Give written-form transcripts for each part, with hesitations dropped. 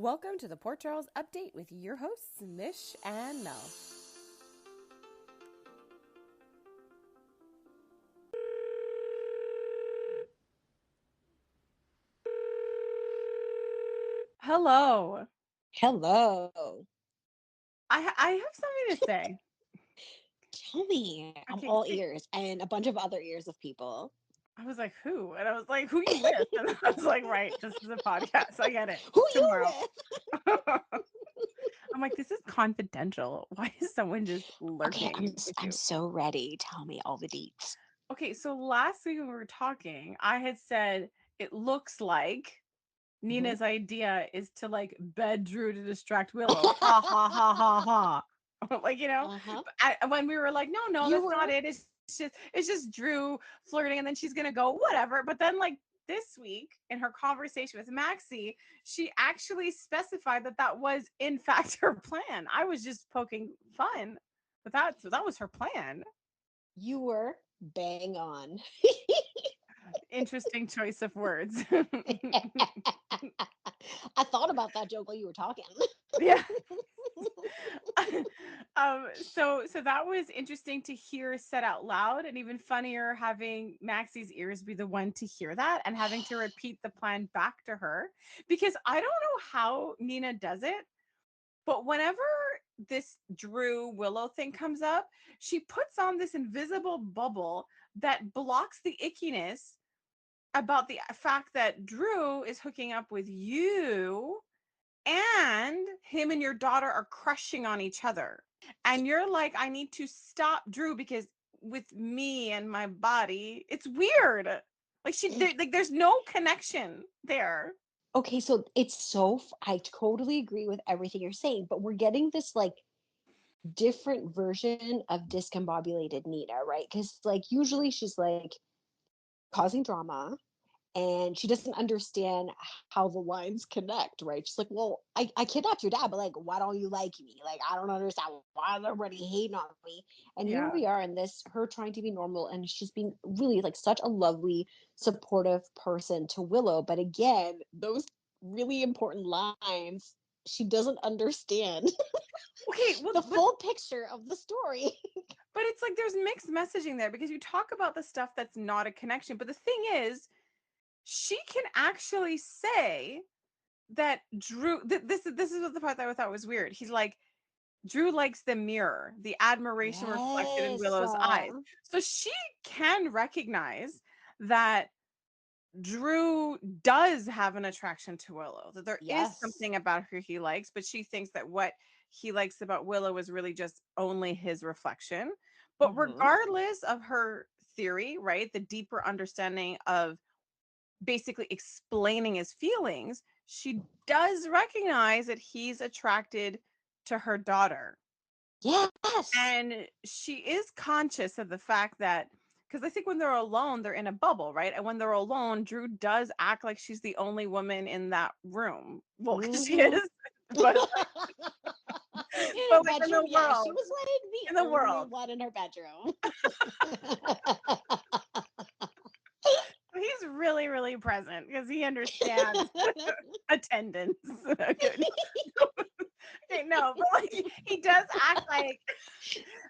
Welcome to the Port Charles Update with your hosts, Mish and Mel. Hello. Hello. I have something to say. Tell me. I'm Okay, all see, ears and a bunch of other ears of people. I was like, who? And I was like, who you with? And I was like, right, this is a podcast. I get it. Who you Tomorrow. with? I'm like, this is confidential. Why is someone just Okay, lurking with I'm you? so ready. Tell me all the deets. Okay, so last week when we were talking, I had said it looks like Mhm. Nina's idea is to like bed Drew to distract Willow. Ha ha ha ha ha. Like, Uh-huh. but when we were like, no, You that's not were it. It's just Drew flirting, and then she's gonna go whatever. But then like this week in her conversation with Maxie, she actually specified that that was in fact her plan. I was just poking fun, but that was her plan. you were bang on. Interesting choice of words. I thought about that joke while you were talking. Yeah. So that was interesting to hear said out loud, and even funnier having Maxie's ears be the one to hear that and having to repeat the plan back to her, because I don't know how Nina does it, but whenever this Drew Willow thing comes up, she puts on this invisible bubble that blocks the ickiness about the fact that Drew is hooking up with you and him and your daughter are crushing on each other. And you're like, I need to stop Drew because with me and my body, it's weird. Like there's no connection there. Okay, so I totally agree with everything you're saying, but we're getting this like different version of discombobulated Nina, right? Because like usually she's like causing drama and she doesn't understand how the lines connect, right? She's like, well, I kidnapped your dad, but like, why don't you like me? Like, I don't understand why is everybody hating on me. And here Yeah. we are in this, her trying to be normal, and she's being really like such a lovely, supportive person to Willow. But again, those really important lines, she doesn't understand Okay, well, the full picture of the story. but it's like there's mixed messaging there because you talk about the stuff that's not a connection. But the thing is, she can actually say that Drew. This is what the part that I thought was weird. He's like, Drew likes the mirror, the admiration reflected in Yes. Willow's eyes. So she can recognize that Drew does have an attraction to Willow, that there is Yes. something about her he likes, but she thinks that what he likes about Willow is really just only his reflection. But Hmm. regardless of her theory, right, the deeper understanding of basically explaining his feelings, she does recognize that he's attracted to her daughter. Yes. And she is conscious of the fact that, because I think when they're alone, they're in a bubble, right? And when they're alone, Drew does act like she's the only woman in that room. Well, because she Hmm. is, but In her but like in bedroom, the yeah, she world, was like the in the only world, one in her bedroom. he's really, really present because he understands attendance. Okay, okay, no, but like he does act like,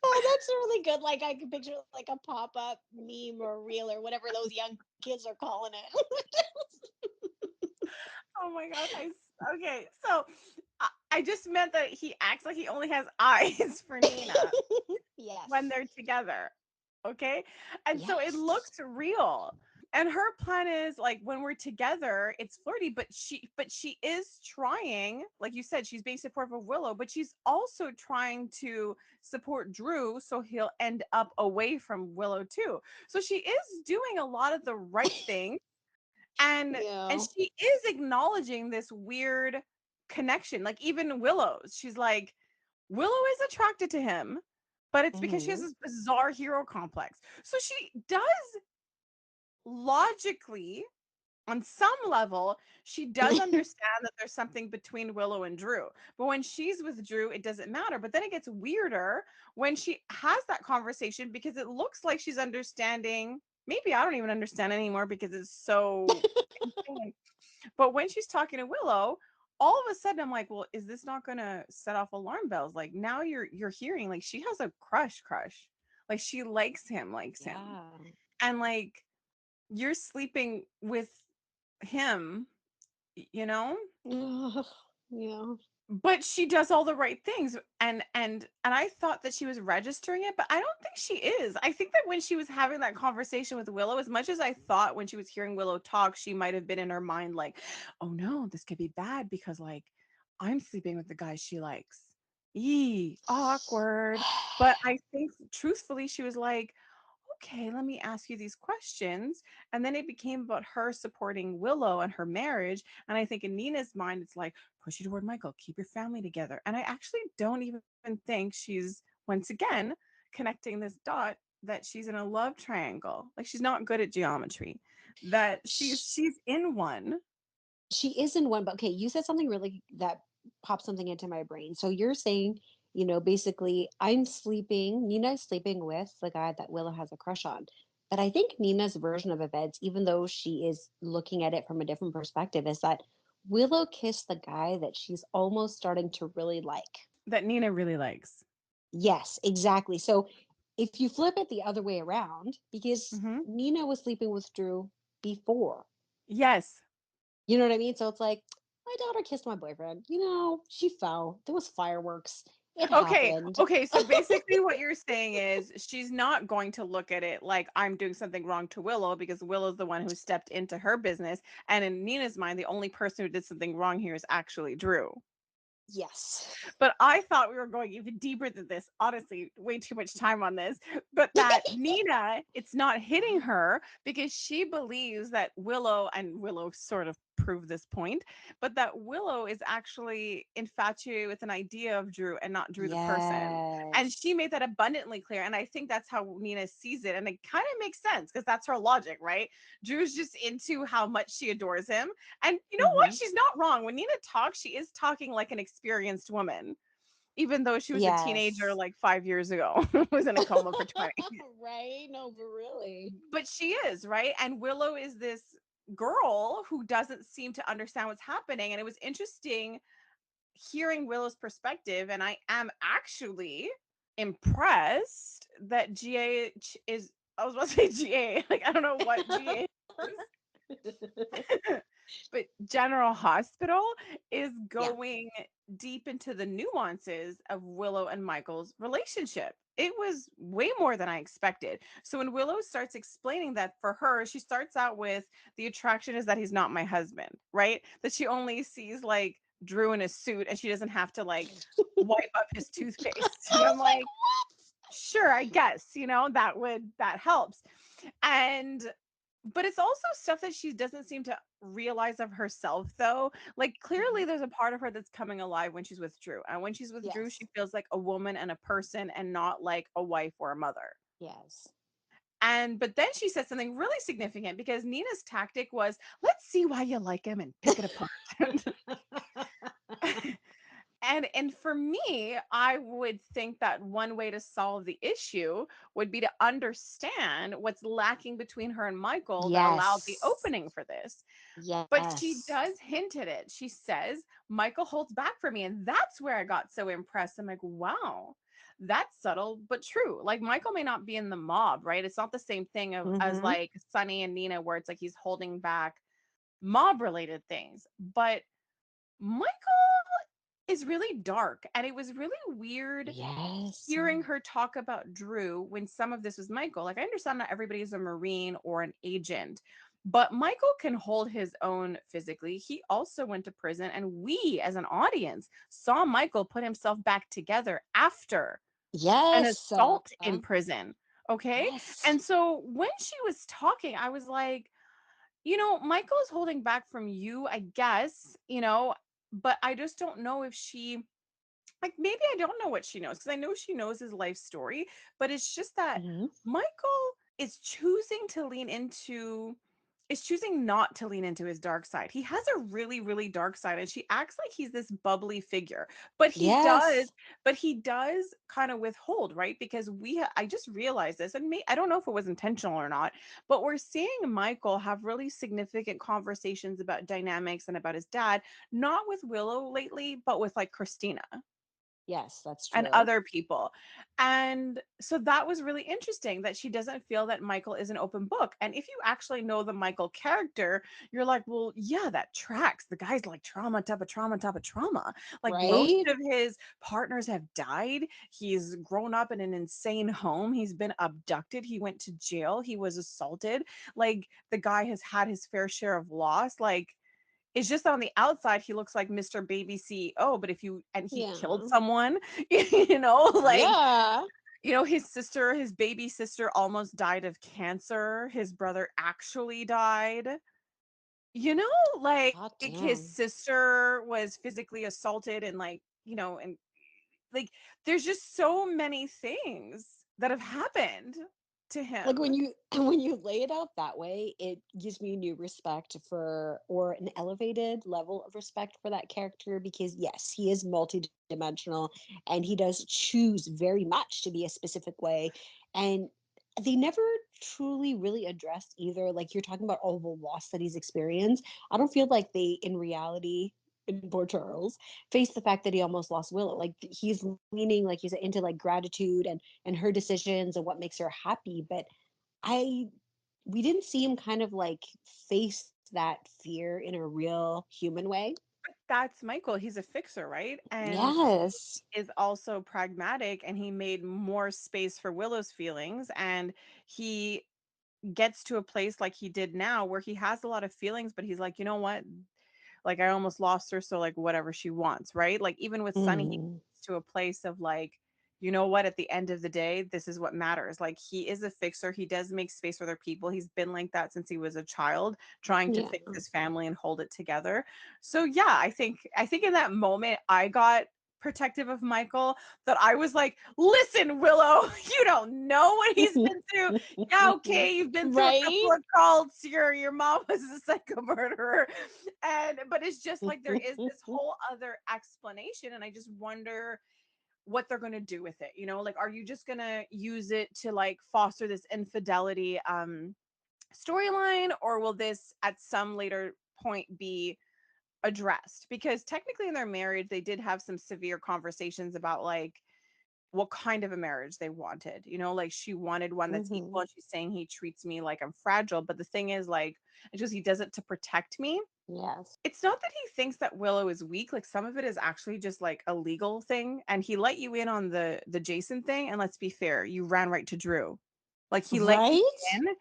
Oh, that's really good. Like I can picture like a pop-up meme or reel or whatever those young kids are calling it. oh my gosh, okay, so I just meant that he acts like he only has eyes for Nina when Yes. they're together. Okay. And so it Yes. looks real. And her plan is like when we're together, it's flirty, but she is trying, like you said, she's being supportive of Willow, but she's also trying to support Drew so he'll end up away from Willow too. So she is doing a lot of the right thing. And Yeah. she is acknowledging this weird connection. Like even Willow's, she's like, Willow is attracted to him, but it's because she has Hmm. this bizarre hero complex. So she does logically, on some level, she does understand that there's something between Willow and Drew. But when she's with Drew, it doesn't matter. But then it gets weirder when she has that conversation because it looks like she's understanding. Maybe I don't even understand anymore because it's so insane. But when she's talking to Willow, all of a sudden I'm like, well, is this not gonna set off alarm bells? Like now you're hearing like she has a crush. Like she likes him. Yeah. And like you're sleeping with him, you know? Ugh, yeah. But she does all the right things, and I thought that she was registering it, but I don't think she is. I think that when she was having that conversation with Willow, as much as I thought when she was hearing Willow talk, she might have been in her mind like, "Oh no, this could be bad because like I'm sleeping with the guy she likes." Yee, awkward. But I think truthfully she was like, okay, let me ask you these questions. And then it became about her supporting Willow and her marriage. And I think in Nina's mind, it's like, push you toward Michael, keep your family together. And I actually don't even think she's, once again, connecting this dot that she's in a love triangle. Like she's not good at geometry, that she's Sh she's in one. she is in one, but okay, you said something really that popped something into my brain. So you're saying, basically, Nina's sleeping with the guy that Willow has a crush on. But I think Nina's version of events, even though she is looking at it from a different perspective, is that Willow kissed the guy that she's almost starting to really like. That Nina really likes. Yes, exactly. So if you flip it the other way around, because Hmm. Nina was sleeping with Drew before, Yes. you know what I mean? So it's like, my daughter kissed my boyfriend. She fell. There was fireworks. It Okay, happened. okay, so basically what you're saying is she's not going to look at it like I'm doing something wrong to Willow because Willow's the one who stepped into her business, and in Nina's mind, the only person who did something wrong here is actually Drew. Yes. But I thought we were going even deeper than this. Honestly, way too much time on this. But that Nina, it's not hitting her because she believes that Willow, and Willow sort of proved this point, but that Willow is actually infatuated with an idea of Drew and not Drew the person. And she Yes. made that abundantly clear. And I think that's how Nina sees it. And it kind of makes sense because that's her logic, right? Drew's just into how much she adores him. And you know what? Hmm. She's not wrong. When Nina talks, she is talking like an experienced woman, even though she was a teenager Yes. like 5 years ago, was in a coma for 20. Right? No, but really. But she is, right? And Willow is this girl who doesn't seem to understand what's happening. And it was interesting hearing Willow's perspective. And I am actually impressed that GA is, I was about to say GA, like, I don't know what GA is. But General Hospital is Yeah. going deep into the nuances of Willow and Michael's relationship. It was way more than I expected. So when Willow starts explaining that for her, she starts out with the attraction is that he's not my husband, right? That she only sees like Drew in a suit and she doesn't have to like wipe up his toothpaste. I And I'm was like, like, sure, I guess, that helps. And but it's also stuff that she doesn't seem to realize of herself though. Like clearly Mhm. there's a part of her that's coming alive when she's with Drew. And when she's with Drew, she Yes. feels like a woman and a person and not like a wife or a mother. Yes. And but then she said something really significant because Nina's tactic was, let's see why you like him and pick it apart. And for me, I would think that one way to solve the issue would be to understand what's lacking between her and Michael that allowed the Yes. opening for this. But she Yes. does hint at it. She says, Michael holds back for me. And that's where I got so impressed. I'm like, wow, that's subtle but true. Like Michael may not be in the mob, right? It's not the same thing as Hmm. like Sunny and Nina, where it's like he's holding back mob related things. But Michael is really dark. And it was really weird Yes. hearing her talk about Drew when some of this was Michael. Like, I understand not everybody is a Marine or an agent, but Michael can hold his own physically. He also went to prison, and we as an audience saw Michael put himself back together after an Yes. assault in prison. Okay. Yes. And so when she was talking, I was like, Michael's holding back from you, I guess, but I just don't know if she like maybe I don't know what she knows because I know she knows his life story, but it's just that Hmm. Michael is choosing to lean into is choosing not to lean into his dark side. He has a really, really dark side, and she acts like he's this bubbly figure, but Yes. he does kind of withhold, right? Because I just realized this, and I don't know if it was intentional or not, but we're seeing Michael have really significant conversations about dynamics and about his dad, not with Willow lately, but with like Christina Yes, that's and true. other people. And so that was really interesting that she doesn't feel that Michael is an open book. And if you actually know the Michael character, you're like, well, yeah, that tracks. The guy's like trauma, type of trauma, type of trauma. Like most Right? of his partners have died. He's grown up in an insane home. He's been abducted. He went to jail. He was assaulted. Like the guy has had his fair share of loss. Like it's just on the outside, he looks like Mr. Baby CEO, but if you and he killed Yeah. someone, you know, like, Yeah. his baby sister almost died of cancer. His brother actually died. You know, God his damn. sister was physically assaulted and and like there's just so many things that have happened to Like him. when you when you lay it out that way, it gives me new respect for, or an elevated level of respect for that character, because yes, he is multidimensional and he does choose very much to be a specific way. And they never truly really addressed either, like you're talking about all the loss that he's experienced. I don't feel like they in reality, in poor Charles, face the fact that he almost lost Willow. Like he's leaning, like you said, into like gratitude and her decisions and what makes her happy. But I we didn't see him kind of like face that fear in a real human way. That's Michael. He's a fixer, right? And Yes. is also pragmatic, and he made more space for Willow's feelings, and he gets to a place like he did now where he has a lot of feelings, but he's like, "You know what? Like I almost lost her, so like whatever she wants," right? Like even with Sunny, he Mhm. gets to a place of like, you know what, at the end of the day, this is what matters. Like he is a fixer. He does make space for other people. He's been like that since he was a child, trying to Yeah. fix his family and hold it together. So yeah, I think in that moment I got protective of Michael, that I was like, listen, Willow, you don't know what he's been through. Yeah, okay, you've been through a Right? couple of cults. Your mom was a psycho murderer, and but it's just like there is this whole other explanation, and I just wonder what they're going to do with it. Like, are you just going to use it to like foster this infidelity storyline, or will this at some later point be addressed? Because technically in their marriage they did have some severe conversations about like what kind of a marriage they wanted. Like she wanted one that's equal, Mhm. and she's saying he treats me like I'm fragile. But the thing is, like, it's just he does it to protect me. Yes. It's not that he thinks that Willow is weak. Like some of it is actually just like a legal thing. And he let you in on the Jason thing. And let's be fair, you ran right to Drew. Like he let you Right? in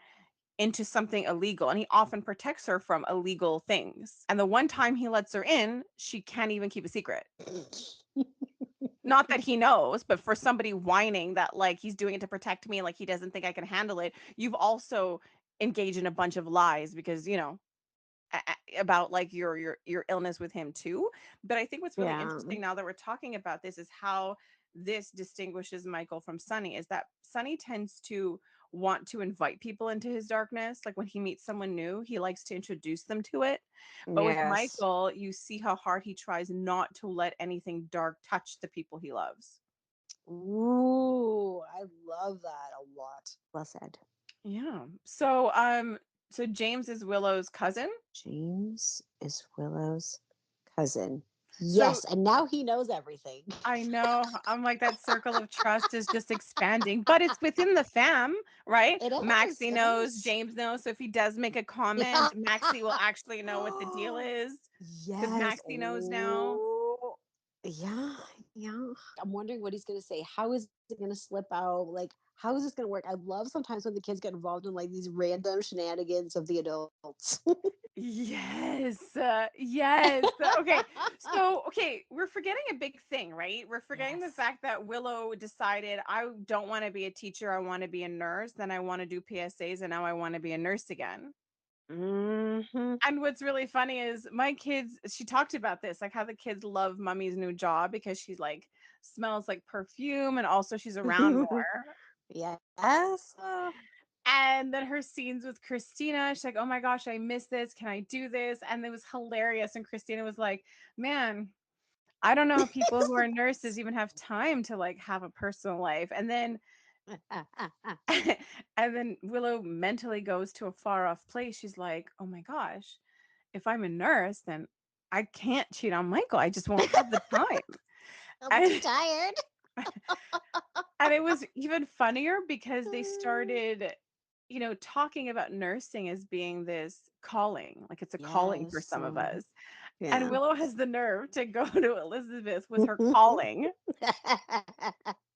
into something illegal, and he often protects her from illegal things. And the one time he lets her in, she can't even keep a secret. Not that he knows, but for somebody whining that like he's doing it to protect me, like he doesn't think I can handle it, you've also engaged in a bunch of lies because about like your illness with him too. But I think what's really Yeah. interesting now that we're talking about this is how this distinguishes Michael from Sunny, is that Sunny tends to want to invite people into his darkness. Like when he meets someone new, he likes to introduce them to it. But with Yes. Michael, you see how hard he tries not to let anything dark touch the people he loves. Ooh, I love that a lot. Well said. Yeah. So James is Willow's cousin. James is Willow's cousin. So Yes, and now he knows everything. I know. I'm like that circle of trust is just expanding, but it's within the fam, right? It is. Maxie It knows, is. James knows. So if he does make a comment, Maxie will actually know what the deal is because Yes. Maxie knows now. Oh, yeah. Yeah. I'm wondering what he's going to say. How is it going to slip out? Like, how is this going to work? I love sometimes when the kids get involved in like these random shenanigans of the adults. Yes. Yes. Okay, we're forgetting a big thing, right? We're forgetting the Yes. fact that Willow decided, I don't want to be a teacher, I want to be a nurse, then I want to do PSAs, and now I want to be a nurse again. Hmm. And what's really funny is my kids, she talked about this, like how the kids love Mummy's new job because she's like smells like perfume, and also she's around more. Yes. And then her scenes with Christina, she's like, "Oh my gosh, I miss this. Can I do this?" And it was hilarious. And Christina was like, "Man, I don't know how people who are nurses even have time to like have a personal life." And then and then Willow mentally goes to a far off place. She's like, "Oh my gosh, if I'm a nurse, then I can't cheat on Michael. I just won't have the time." I'll be too And tired. and it was even funnier because they started, talking about nursing as being this calling, like it's a calling for Yes. some of us. And Yeah. Willow has the nerve to go to Elizabeth with her calling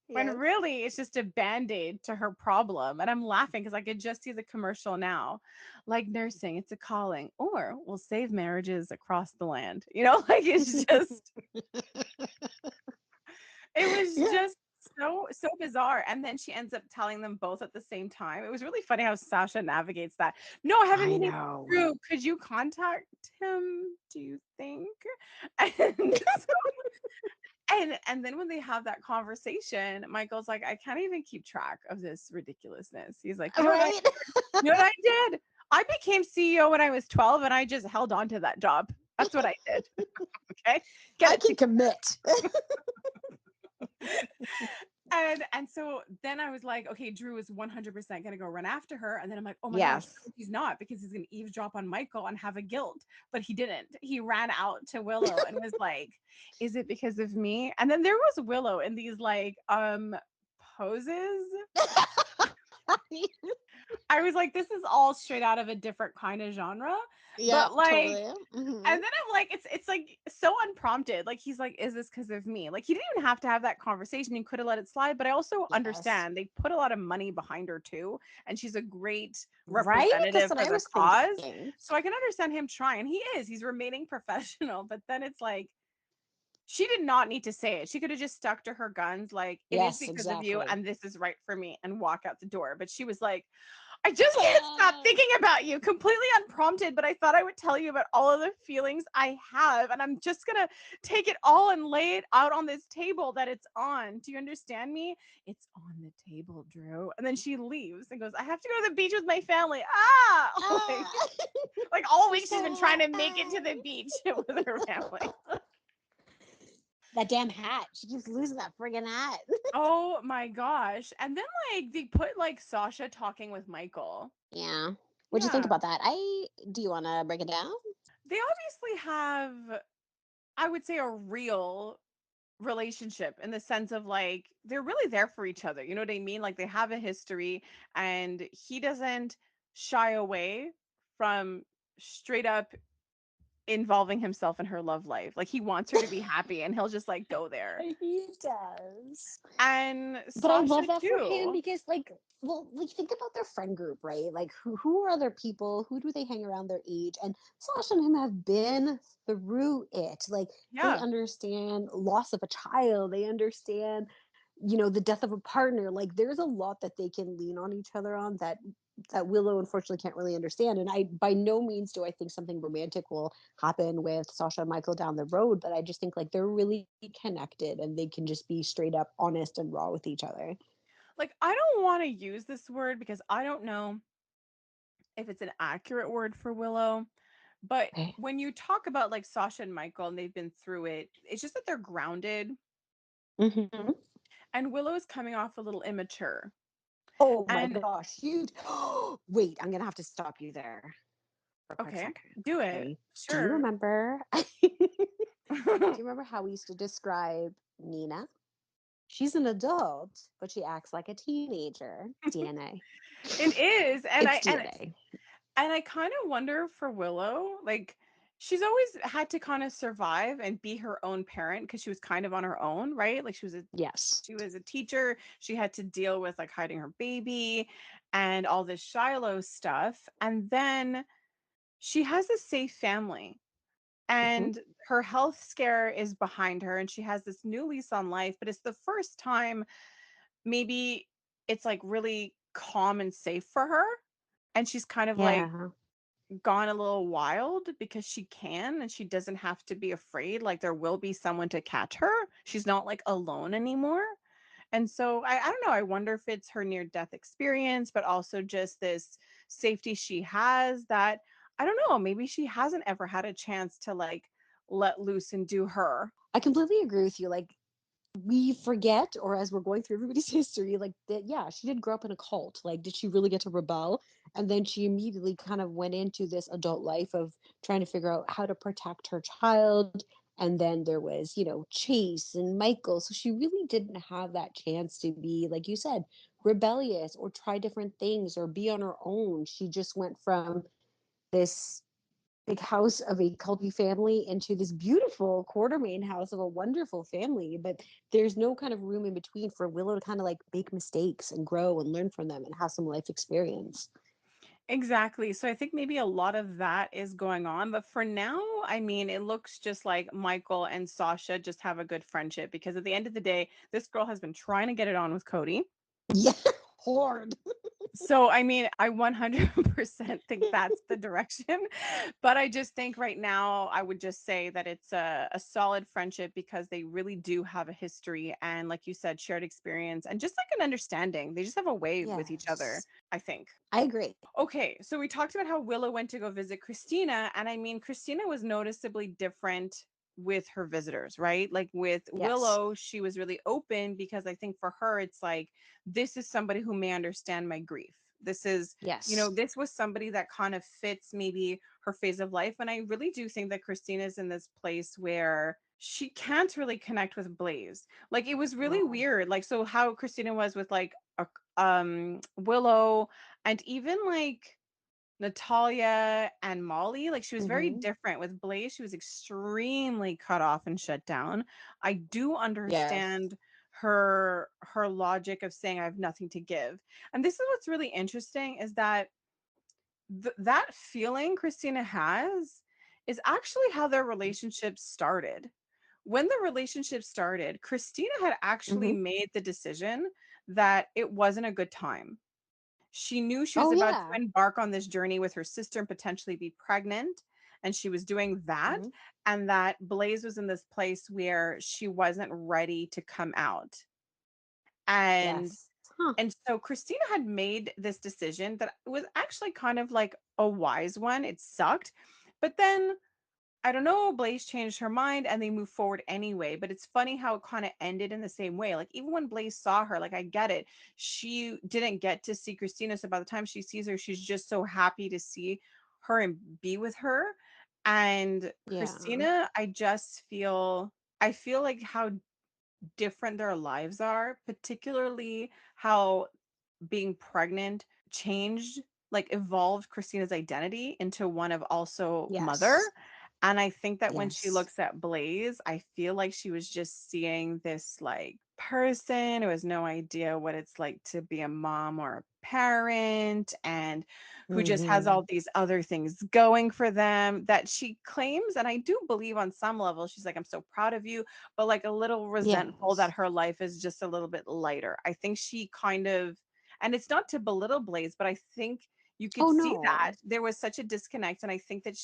when Yes. really it's just a band-aid to her problem. And I'm laughing because I could just see the commercial now. Like nursing, it's a calling, or we'll save marriages across the land. Like it's just it was Yeah. just so bizarre. And then she ends up telling them both at the same time. It was really funny how Sasha navigates that. "No, I haven't I been able know. through. Could you contact him, do you think?" And and then when they have that conversation, Michael's like, "I can't even keep track of this ridiculousness." He's like, Right? You know what I did? I became CEO when I was 12 and I just held on to that job. That's what I did." Okay. Get I it can together. commit. And so then I was like, okay, Drew is 100% going to go run after her. And then I'm like, oh my gosh, what Yes. if he's not, because he's going to eavesdrop on Michael and have a guilt. But he didn't. He ran out to Willow and was like, "Is it because of me?" And then there was Willow in these like poses. I was like, this is all straight out of a different kind of genre. Yeah, But like, totally. and then I'm like, it's like so unprompted. Like he's like, "Is this because of me?" Like he didn't even have to have that conversation. He could have let it slide. But I also Yes. understand they put a lot of money behind her too, and she's a great Right? That's representative what for I the was cause. thinking. So I can understand him trying. He is. He's remaining professional. But then it's like she did not need to say it. She could have just stuck to her guns, like, "It is Yes, because of you, exactly. and this is right for me," and walk out the door. But she was like, "I just can't stop thinking about you," completely unprompted. But I thought I would tell you about all of the feelings I have. And I'm just going to take it all and lay it out on this table that it's on. Do you understand me? "It's on the table, Drew." And then she leaves and goes, "I have to go to the beach with my family." Ah, like, Ah, like all you're week she's so been trying to make it to right. the beach with her family. That damn hat. She keeps losing that friggin' hat. Oh my gosh. And then like they put like Sasha talking with Michael. Yeah. What'd you think Yeah. about that? Do you want to break it down? They obviously have, I would say, a real relationship in the sense of like they're really there for each other. You know what I mean? Like they have a history and he doesn't shy away from straight up involving himself in her love life. Like he wants her to be happy and he'll just like go there. He does. And But I Sasha love that for him too. because, like, well, like think about their friend group, right? Like, who are other people? Who do they hang around their age? And Sasha and him have been through it. Like, they Yeah. understand loss of a child. They understand, the death of a partner. Like, there's a lot that they can lean on each other on that Willow unfortunately can't really understand. And I by no means do I think something romantic will happen with Sasha and Michael down the road, but I just think like they're really connected and they can just be straight up honest and raw with each other. Like I don't want to use this word because I don't know if it's an accurate word for Willow. But Okay. when you talk about like Sasha and Michael and they've been through it, it's just that they're grounded Hmm. and Willow's coming off a little immature. Oh my And gosh, huge. Wait, I'm gonna have to stop you there for a quick okay, second. do it. Okay. Do you Sure. remember? Do you remember how we used to describe Nina? She's an adult, but she acts like a teenager. DNA. It is. And It's I and DNA. and I kind of wonder for Willow, like she's always had to kind of survive and be her own parent because she was kind of on her own, right? Like Yes. she was a teacher. She had to deal with like hiding her baby and all this Shiloh stuff. And then she has a safe family Hmm. and her health scare is behind her and she has this new lease on life, but it's the first time maybe it's like really calm and safe for her. And she's kind of like Yeah. gone a little wild because she can and she doesn't have to be afraid. Like there will be someone to catch her. She's not like alone anymore. And so I don't know, I wonder if it's her near death experience, but also just this safety she has that I don't know, maybe she hasn't ever had a chance to like let loose and do her. I completely agree with you. Like, we forget, or as we're going through everybody's history, like that, yeah, she did grow up in a cult. Like, did she really get to rebel? And then she immediately kind of went into this adult life of trying to figure out how to protect her child. And then there was, Chase and Michael. So she really didn't have that chance to be, like you said, rebellious or try different things or be on her own. She just went from this big house of a culty family into this beautiful Quartermain house of a wonderful family. But there's no kind of room in between for Willow to kind of like make mistakes and grow and learn from them and have some life experience. Exactly. So I think maybe a lot of that is going on. But for now, I mean, it looks just like Michael and Sasha just have a good friendship because at the end of the day, this girl has been trying to get it on with Cody. Yeah, hard. So, I mean, I 100% think that's the direction. But I just think right now, I would just say that it's a solid friendship because they really do have a history and, like you said, shared experience and just like an understanding. They just have a way with each other, Yes, I think. I agree. Okay, so we talked about how Willow went to go visit Christina, and I mean, Christina was noticeably different with her visitors, right? Like with Yes, Willow, she was really open because I think for her, it's like, this is somebody who may understand my grief. This is, yes. this was somebody that kind of fits maybe her phase of life. And I really do think that Christina's in this place where she can't really connect with Blaze. Like it was really No. weird. Like, so how Christina was with like Willow and even like Natalia and Molly, like she was very Mm-hmm. different. With Blaze, she was extremely cut off and shut down. I do Yes. understand her logic of saying I have nothing to give. And this is what's really interesting is that that feeling Christina has is actually how their relationship started. When the relationship started, Christina had actually Mm-hmm. made the decision that it wasn't a good time. She knew she was Oh about to yeah. embark on this journey with her sister and potentially be pregnant, and she was doing that, Mm-hmm. and that Blaze was in this place where she wasn't ready to come out. And Yes. Huh. and so Christina had made this decision that was actually kind of like a wise one. It sucked. But then I don't know, Blaze changed her mind and they moved forward anyway. But it's funny how it kind of ended in the same way. Like, even when Blaze saw her, like, I get it. She didn't get to see Christina. So by the time she sees her, she's just so happy to see her and be with her. And Yeah. Christina, I feel like how different their lives are, particularly how being pregnant changed, like evolved Christina's identity into one of also mother. Yes. And I think that when she Yes. looks at Blaze, I feel like she was just seeing this like person who has no idea what it's like to be a mom or a parent and who just has Mm-hmm. all these other things going for them that she claims. And I do believe on some level, she's like, I'm so proud of you, but like a little resentful that Yes. her life is just a little bit lighter. I think she kind of, and it's not to belittle Blaze, but I think you could Oh see that no. there was such a disconnect. And I think that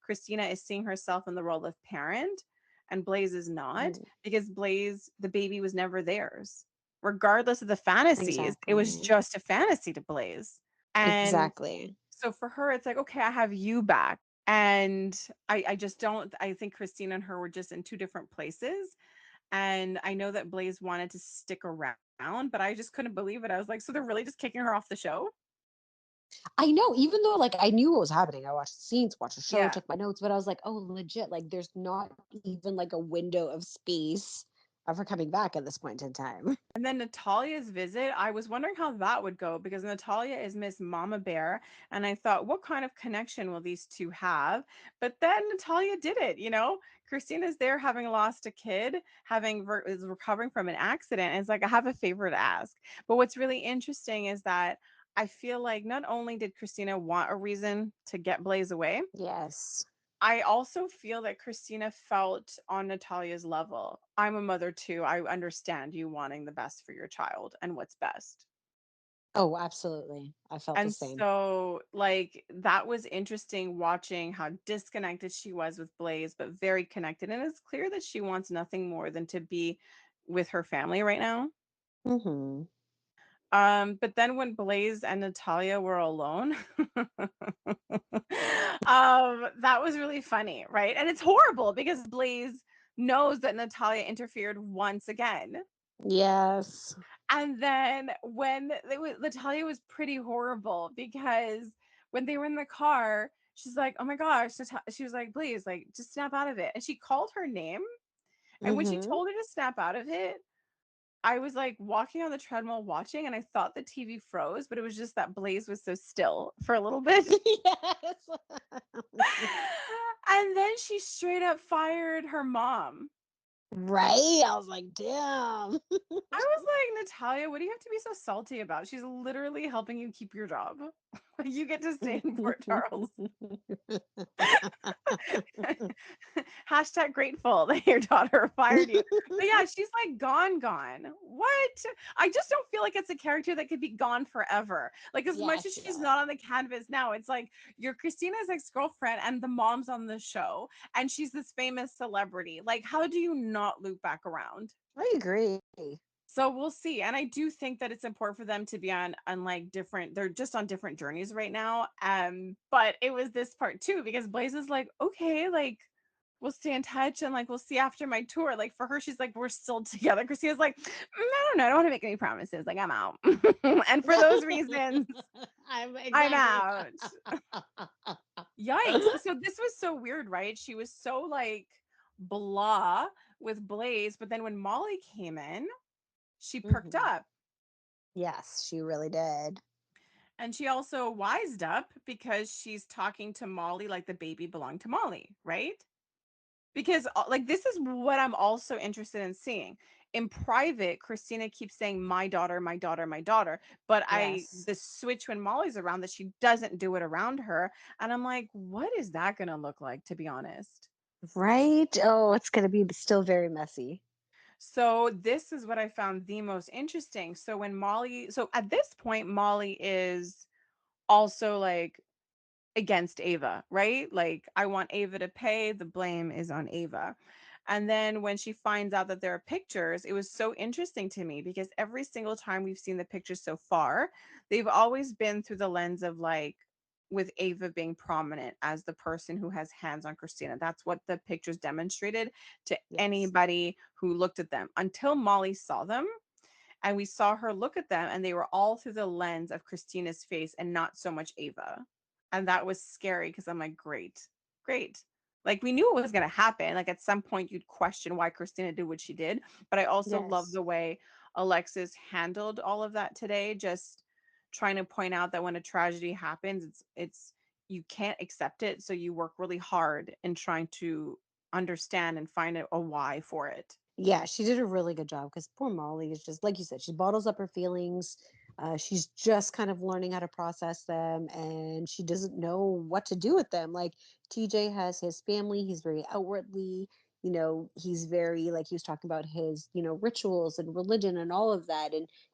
Christina, is seeing herself in the role of parent and Blaze is not Mhm. because Blaze, the baby was never theirs. Regardless of the fantasies, it was Exactly. just a fantasy to Blaze. And Exactly. so for her, it's like, okay, I have you back. And I just don't, I think Christina and her were just in two different places. And I know that Blaze wanted to stick around, but I just couldn't believe it. I was like, so they're really just kicking her off the show? I know, even though like I knew what was happening. I watched the scenes, watched the show, Yeah. took my notes, but I was like, oh, legit, like there's not even like a window of space of her coming back at this point in time. And then Natalia's visit, I was wondering how that would go because Natalia is Miss Mama Bear. And I thought, what kind of connection will these two have? But then Natalia did it, you know? Christina's there having lost a kid, is recovering from an accident. And it's like, I have a favor to ask. But what's really interesting is that I feel like not only did Christina want a reason to get Blaze away, Yes. I also feel that Christina felt on Natalia's level. I'm a mother too. I understand you wanting the best for your child and what's best. Oh, absolutely. I felt the And same. so, like, that was interesting watching how disconnected she was with Blaze, but very connected. And it's clear that she wants nothing more than to be with her family right now. Mhm. But then when Blaze and Natalia were alone, that was really funny, right? And it's horrible because Blaze knows that Natalia interfered once again. Yes. And then when they Natalia was pretty horrible because when they were in the car, she's like, "Oh my gosh," she was like, "Please, like, just snap out of it." And she called her name, and when she Mhm. told her to snap out of it, I was, like, walking on the treadmill watching, and I thought the TV froze, but it was just that Blaze was so still for a little bit. Yes. And then she straight up fired her mom. Right? I was like, "Damn." I was like, "Natalia, what do you have to be so salty about? She's literally helping you keep your job. You get to stay in Port Charles." Hashtag grateful that your daughter fired you. But yeah, she's like gone, gone. What? I just don't feel like it's a character that could be gone forever. Like as much as Yes, she's no. not on the canvas now, it's like you're Christina's ex-girlfriend and the mom's on the show and she's this famous celebrity. Like, how do you not loop back around? I agree. So we'll see. And I do think that it's important for them to be on like different, they're just on different journeys right now. But it was this part too, because Blaze is like, okay, like we'll stay in touch and like we'll see after my tour. Like for her, she's like, we're still together. Christina's like, I don't know, I don't want to make any promises. Like I'm out. And for those reasons, I'm I'm exactly. out. Yikes. So this was so weird, right? She was so like blah with Blaze, but then when Molly came in, she perked Mhm. up. Yes, she really did. And she also wised up because she's talking to Molly like the baby belonged to Molly, right? Because like this is what I'm also interested in seeing. In private, Christina keeps saying my daughter, my daughter, my daughter, but I Yes. the switch when Molly's around that she doesn't do it around her, and I'm like, what is that going to look like to be honest? Right? Oh, it's gonna be still very messy. So this is what I found the most interesting. So when Molly, so at this point Molly is also like against Ava, right? Like, I want Ava to pay, the blame is on Ava. And then when she finds out that there are pictures, it was so interesting to me because every single time we've seen the pictures so far, they've always been through the lens of like, with Ava being prominent as the person who has hands on Christina. That's what the pictures demonstrated to Yes. anybody who looked at them until Molly saw them and we saw her look at them and they were all through the lens of Christina's face and not so much Ava. And that was scary because I'm like, great, great. Like we knew it was going to happen. Like at some point you'd question why Christina did what she did, but I also love Yes. the way Alexis handled all of that today, just trying to point out that when a tragedy happens, it's you can't accept it, so you work really hard in trying to understand and find a why for it. Yeah, she did a really good job because poor Molly is just like you said, she bottles up her feelings. She's just kind of learning how to process them and she doesn't know what to do with them. Like TJ has his family, he's very outwardly, he's very like he was talking about his, rituals and religion and all of that.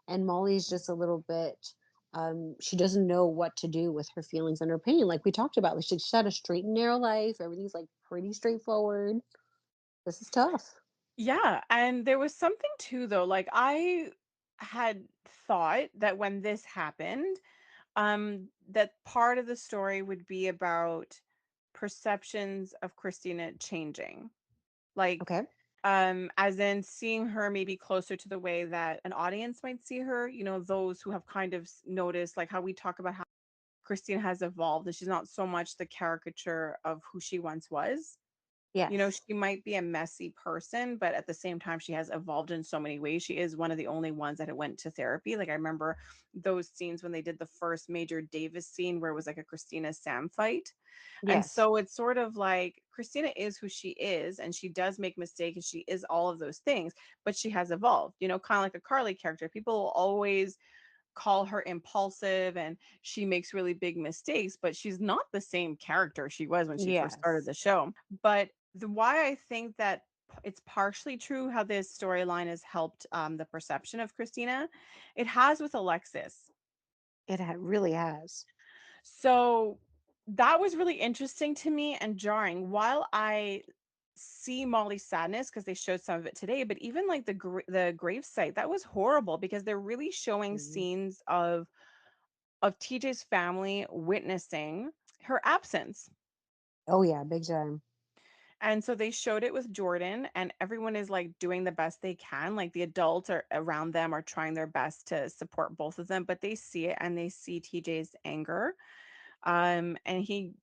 And Molly's just a little bit she doesn't know what to do with her feelings and her pain. Like we talked about. Like she's had a straight and narrow life. Everything's like pretty straightforward. This is tough. Yeah, and there was something too though, like I had thought that when this happened, that part of the story would be about perceptions of Christina changing. Like, Okay. as in seeing her maybe closer to the way that an audience might see her, those who have kind of noticed like how we talk about how Christina has evolved and she's not so much the caricature of who she once was. Yes. She might be a messy person, but at the same time, she has evolved in so many ways. She is one of the only ones that had went to therapy. Like I remember those scenes when they did the first major Davis scene where it was like a Christina Sam fight. And Yes. so it's sort of like Christina is who she is, and she does make mistakes, and she is all of those things, but she has evolved, kind of like a Carly character. People will always call her impulsive and she makes really big mistakes, but she's not the same character she was when she first started Yes. the show. But why I think that it's partially true how this storyline has helped the perception of Christina, it has with Alexis. Really has. So that was really interesting to me and jarring. While I see Molly's sadness because they showed some of it today, but even like the grave site, that was horrible because they're really showing Mhm. scenes of TJ's family witnessing her absence. Oh yeah, big time. And so they showed it with Jordan, and everyone is like doing the best they can. Like the adults are around them are trying their best to support both of them, but they see it and they see TJ's anger. And he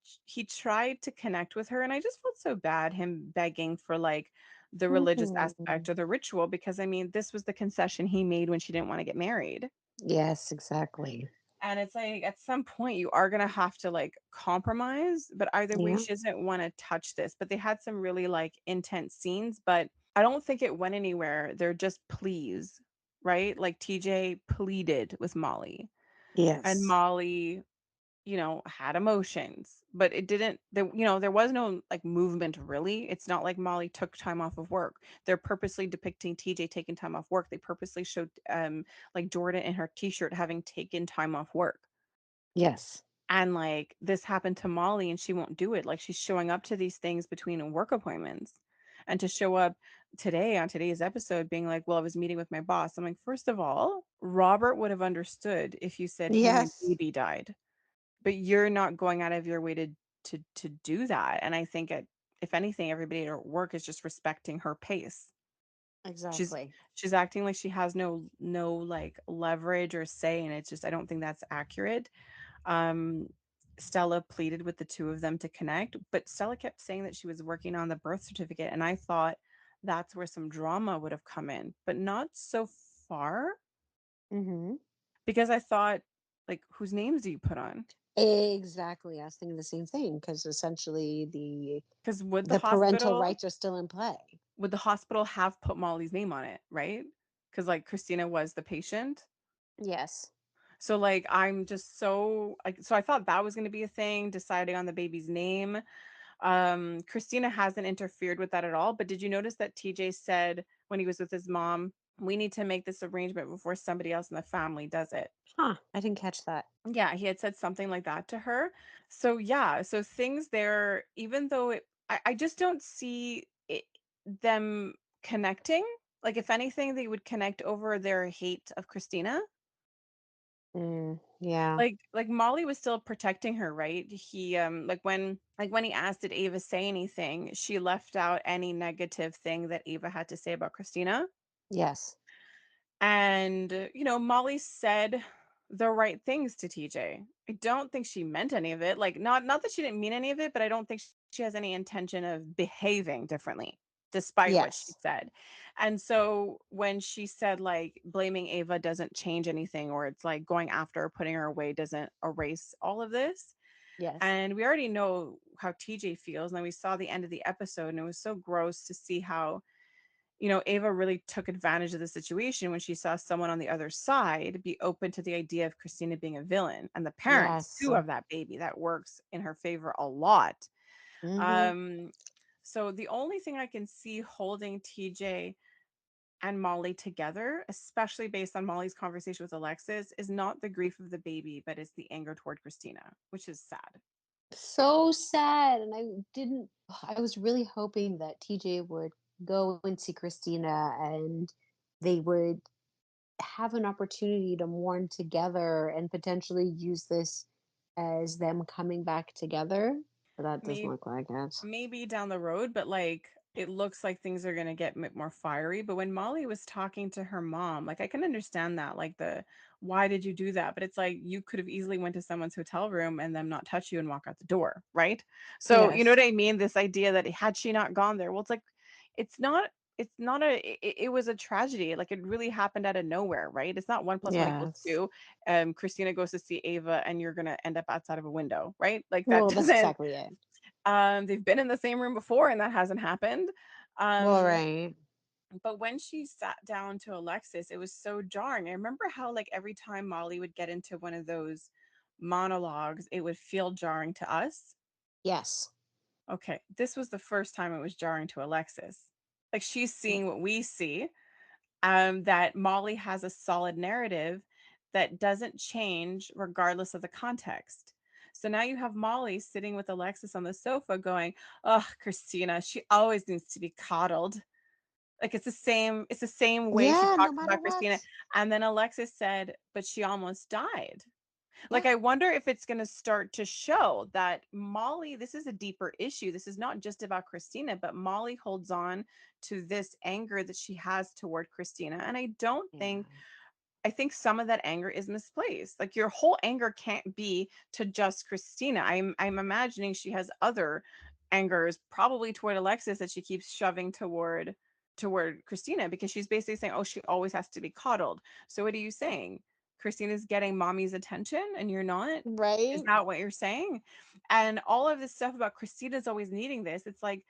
tried to connect with her, and I just felt so bad him begging for like the religious Mhm. aspect or the ritual because I mean, this was the concession he made when she didn't want to get married. Yes, exactly. And it's like at some point you are gonna have to like compromise, but either way, Yeah. she doesn't want to touch this. But they had some really like intense scenes, but I don't think it went anywhere. They're just pleas, right? Like TJ pleaded with Molly, and Yes. Molly, had emotions, but it didn't there was no like movement really. It's not like Molly took time off of work. They're purposely depicting TJ taking time off work. They purposely showed like Jordan in her t-shirt having taken time off work. Yes. And like this happened to Molly and she won't do it. Like she's showing up to these things between work appointments. And to show up today on today's episode being like, well, I was meeting with my boss. I'm like, first of all, Robert would have understood if you said, hey, my Yes. baby died, but you're not going out of your way to do that. And I think if anything, everybody at her work is just respecting her pace. She's Exactly. she's acting like she has no like leverage or say, and it's just I don't think that's accurate. um, Stella pleaded with the two of them to connect, but Stella kept saying that she was working on the birth certificate, and I thought that's where some drama would have come in, but not so far Mhm. because I thought, like, whose names do you put on? Exactly. I was thinking the same thing because essentially Because the parental rights are still in play. would the hospital have put Molly's name on it, right? Because like Christina was the patient. Yes. So like I'm just so like so I thought that was going to be a thing, deciding on the baby's name. Christina hasn't interfered with that at all. But did you notice that TJ said when he was with his mom, we need to make this arrangement before somebody else in the family does it? Huh. I didn't catch that. Yeah, he had said something like that to her. So yeah, so things there, even though I just don't see them connecting. Like if anything, they would connect over their hate of Christina. Yeah. Like Molly was still protecting her, right? He like when he asked did Ava say anything, she left out any negative thing that Ava had to say about Christina. Yes. And Molly said the right things to TJ. I don't think she meant any of it. Like not that she didn't mean any of it, but I don't think she has any intention of behaving differently despite what she Yes. said. And so when she said like blaming Ava doesn't change anything, or it's like going after her, putting her away doesn't erase all of this. Yes. And we already know how TJ feels. And then we saw the end of the episode, and it was so gross to see how Ava really took advantage of the situation when she saw someone on the other side be open to the idea of Christina being a villain, and the parents Yes. too of that baby. That works in her favor a lot. Mhm. Um, so the only thing I can see holding TJ and Molly together, especially based on Molly's conversation with Alexis, is not the grief of the baby, but it's the anger toward Christina, which is sad. So sad. And I was really hoping that TJ would go and see Christina and they would have an opportunity to mourn together and potentially use this as them coming back together. But that doesn't Maybe look like it. maybe down the road, but like it looks like things are going to get more fiery. But when Molly was talking to her mom, like I can understand that, like the why did you do that? But it's like you could have easily went to someone's hotel room and them not touch you and walk out the door, right? So you know Yes. what I mean? This idea that had she not gone there, well, it's like it's not. It's not it was a tragedy. Like it really happened out of nowhere, right? It's not 1 + 1 = Yes. 2. Christina goes to see Ava and you're gonna end up outside of a window, right? Like that Well, that's doesn't exactly it. they've been in the same room before and that hasn't happened. Well, Um, right. but when she sat down to Alexis, it was so jarring. I remember how like every time Molly would get into one of those monologues, it would feel jarring to us. Yes. Okay, this was the first time it was jarring to Alexis. Like she's seeing what we see, that Molly has a solid narrative that doesn't change regardless of the context. So now you have Molly sitting with Alexis on the sofa going, "Oh, Christina, she always needs to be coddled." Like it's the same way she Yeah, no talks matter about Christina. what. And then Alexis said, "But she almost died." Like, Yeah, I wonder if it's going to start to show that Molly, this is a deeper issue. This is not just about Christina, but Molly holds on to this anger that she has toward Christina. And yeah, I think some of that anger is misplaced. Like your whole anger can't be to just Christina. I'm imagining she has other angers, probably toward Alexis, that she keeps shoving toward Christina, because she's basically saying, "Oh, she always has to be coddled." So what are you saying? Christina's getting mommy's attention and you're not? Is right. that what you're saying? And all of this stuff about Christina's always needing this. It's like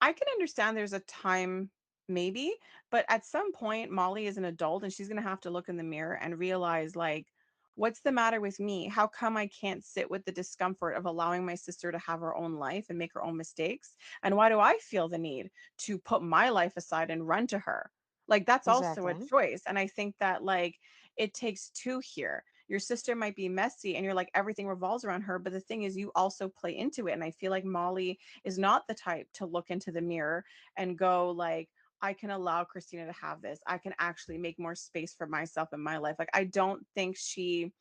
I can understand there's a time, maybe, but at some point, Molly is an adult and she's going to have to look in the mirror and realize, like, what's the matter with me? How come I can't sit with the discomfort of allowing my sister to have her own life and make her own mistakes? And why do I feel the need to put my life aside and run to her? Like, that's also a Exactly. choice. And I think that, like, it takes two here. Your sister might be messy and you're like, everything revolves around her. But the thing is, you also play into it. And I feel like Molly is not the type to look into the mirror and go like, I can allow Christina to have this. I can actually make more space for myself in my life. Like I don't think she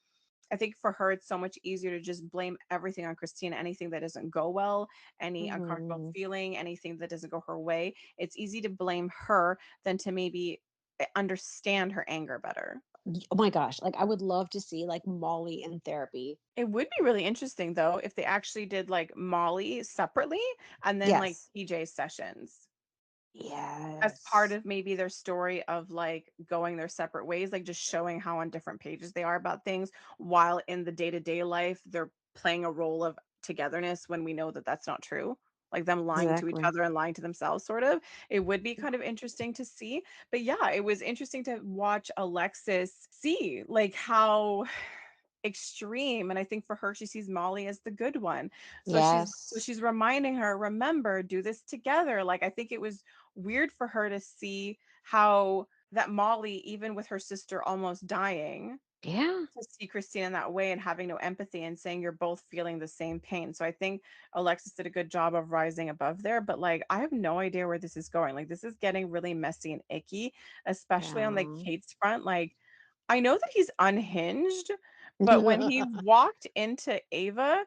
I think for her it's so much easier to just blame everything on Christina, anything that doesn't go well, any uncomfortable Hmm. feeling, anything that doesn't go her way. It's easy to blame her than to maybe understand her anger better. Oh my gosh, like I would love to see like Molly in therapy. It would be really interesting though if they actually did like Molly separately and then like Yes. PJ sessions as part Yes. of maybe their story of like going their separate ways, like just showing how on different pages they are about things, while in the day-to-day life they're playing a role of togetherness when we know that that's not true. Like them lying to each Exactly. other and lying to themselves, sort of. It would be kind of interesting to see. But yeah, it was interesting to watch Alexis see like how extreme, and I think for her she sees Molly as the good one. So Yes. she's reminding her, remember, do this together. Like I think it was weird for her to see how that Molly, even with her sister almost dying, Yeah. to see Christine in that way and having no empathy and saying you're both feeling the same pain. So I think Alexis did a good job of rising above there, but like I have no idea where this is going. Like this is getting really messy and icky, especially on like Yeah. Kate's front. Like I know that he's unhinged, but when he walked into Ava,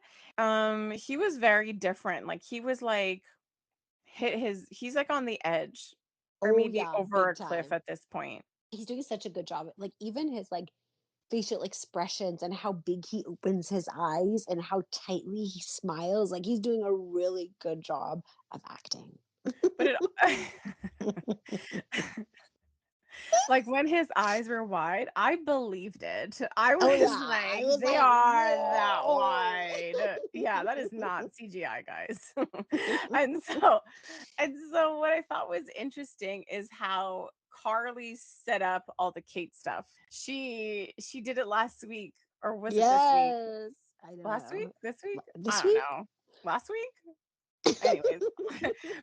he was very different. Like he was like he's like on the edge or Oh maybe yeah, over big a cliff time. at this point. He's doing such a good job. Like even his like facial expressions and how big he opens his eyes and how tightly he smiles. Like he's doing a really good job of acting. But it like when his eyes were wide, I believed it. I Oh was yeah, I like, was they like, are that whoa. wide. Yeah, that is not CGI, guys. and so and so what I thought was interesting is how Carly set up all the Kate stuff. She did it last week, or was it this week? Yes, I Last week? know. This week? I This don't week? know. Last week? Anyways,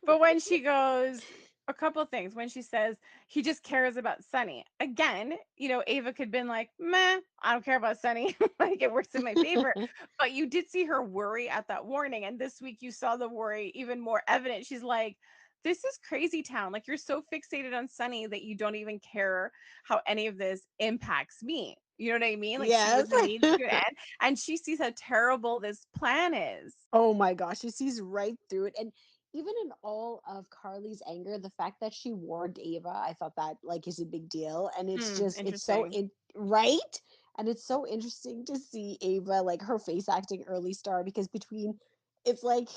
but when she goes, a couple of things. When she says he just cares about Sunny. Again, Ava could have been like, meh, I don't care about Sunny. Like it works in my favor. But you did see her worry at that warning. And this week you saw the worry even more evident. She's like, this is crazy town. Like you're so fixated on Sunny that you don't even care how any of this impacts me. You know what I mean? Like she Yes. really needs to end. And she sees how terrible this plan is. Oh my gosh, she sees right through it. And even in all of Carly's anger, the fact that she warned Ava, I thought that like is a big deal. And it's Hmm, just it's so interesting. in right. And it's so interesting to see Ava like her face acting early star because between it's like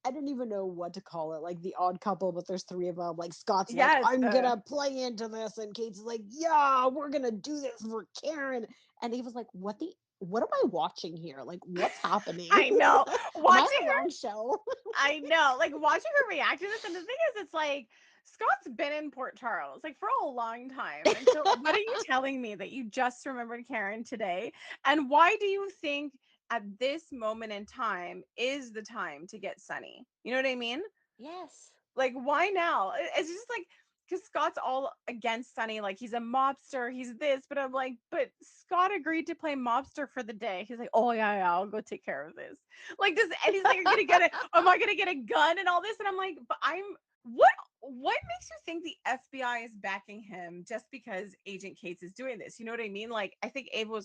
I don't even know what to call it, like the odd couple, but there's three of them. Like Scott's like, Yes, I'm gonna play into this, and Kate's like, yeah, we're gonna do this for Karen. And Ava's like, what am I watching here? Like, what's happening? I know. Am I on Watching the her wrong show? I know. Like, watching her react to this, and the thing is, it's like, Scott's been in Port Charles, like, for a long time, and so what are you telling me that you just remembered Karen today? And why do you think at this moment in time is the time to get Sunny? You know what I mean? Yes. Like, why now? It's just like because Scott's all against Sunny, like he's a mobster, he's this, but I'm like, but Scott agreed to play mobster for the day. He's like, oh yeah, yeah, I'll go take care of this. Like, does and he's like, are you gonna get it? Am I gonna get a gun and all this? And I'm like, but I'm what? What makes you think the FBI is backing him just because Agent Cates is doing this? You know what I mean? Like, I think Ava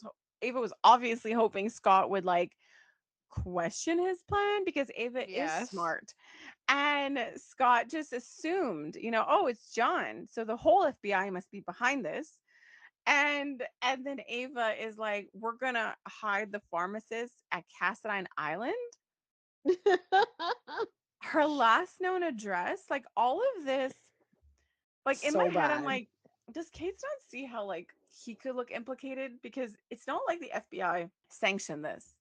was obviously hoping Scott would like question his plan because Ava is Yes. smart. And Scott just assumed, oh, it's John. So the whole FBI must be behind this. And then Ava is like, we're gonna hide the pharmacist at Cassadine Island. Her last known address, like all of this, like in my So head, I'm bad. like, does Kate's not see how like he could look implicated? Because it's not like the FBI sanctioned this.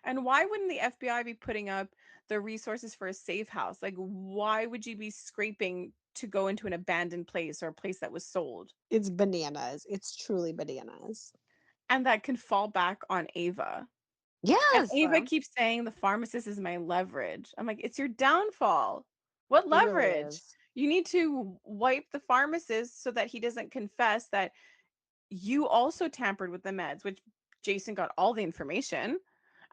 And why wouldn't the FBI be putting up the resources for a safe house? Like, why would you be scraping to go into an abandoned place or a place that was sold? It's bananas. It's truly bananas. And that can fall back on Ava. And Yes, Ava keeps saying the pharmacist is my leverage. I'm like, it's your downfall. What it really leverage? is. You need to wipe the pharmacist so that he doesn't confess that you also tampered with the meds, which Jason got all the information.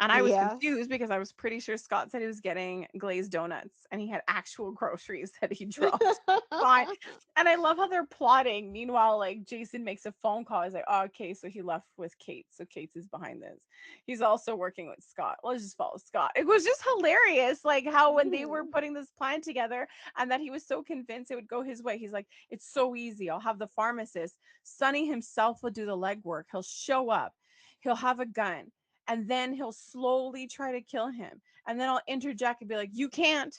And I was Yes. confused because I was pretty sure Scott said he was getting glazed donuts and he had actual groceries that he dropped. Fine. And I love how they're plotting. Meanwhile, like Jason makes a phone call. He's like, oh, okay, so he left with Kate. So Kate is behind this. He's also working with Scott. Let's just follow Scott. It was just hilarious, like how when they were Mhm. putting this plan together and that he was so convinced it would go his way. He's like, it's so easy. I'll have the pharmacist. Sonny himself will do the legwork. He'll show up. He'll have a gun. And then he'll slowly try to kill him. And then I'll interject and be like, you can't.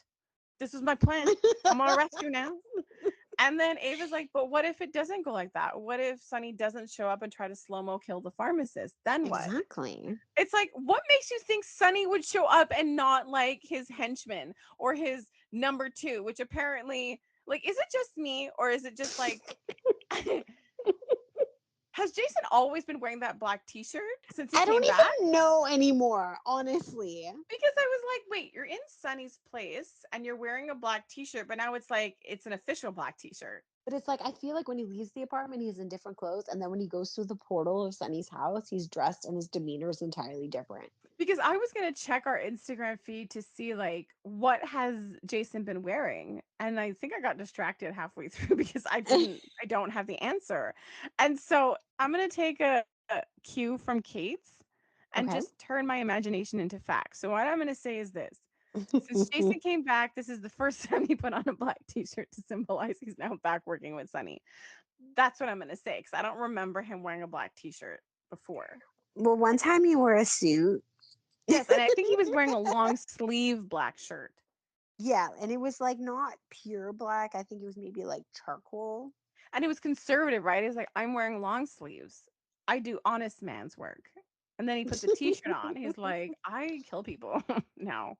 This was my plan. I'm gonna arrest you now. And then Ava's like, but what if it doesn't go like that? What if Sonny doesn't show up and try to slow mo kill the pharmacist? Then what? Exactly. It's like, what makes you think Sonny would show up and not like his henchman or his number two, which apparently, like, is it just me or is it just like, has Jason always been wearing that black t shirt since he I came don't back? even know anymore, honestly. Because I was like, wait, you're in Sonny's place and you're wearing a black t-shirt, but now it's like it's an official black t-shirt. But it's like I feel like when he leaves the apartment, he's in different clothes, and then when he goes through the portal of Sunny's house, he's dressed and his demeanor is entirely different. Because I was gonna check our Instagram feed to see like what has Jason been wearing. And I think I got distracted halfway through because I don't have the answer. And so I'm gonna take a cue from Kate's and Okay. just turn my imagination into facts. So what I'm gonna say is this. Since Jason came back, this is the first time he put on a black t-shirt to symbolize he's now back working with Sunny. That's what I'm gonna say because I don't remember him wearing a black t-shirt before. Well, one time he wore a suit. Yes, and I think he was wearing a long sleeve black shirt. Yeah, and it was like not pure black. I think it was maybe like charcoal. And it was conservative, right? He's like, I'm wearing long sleeves. I do honest man's work. And then he put the t-shirt on. He's like, I kill people now.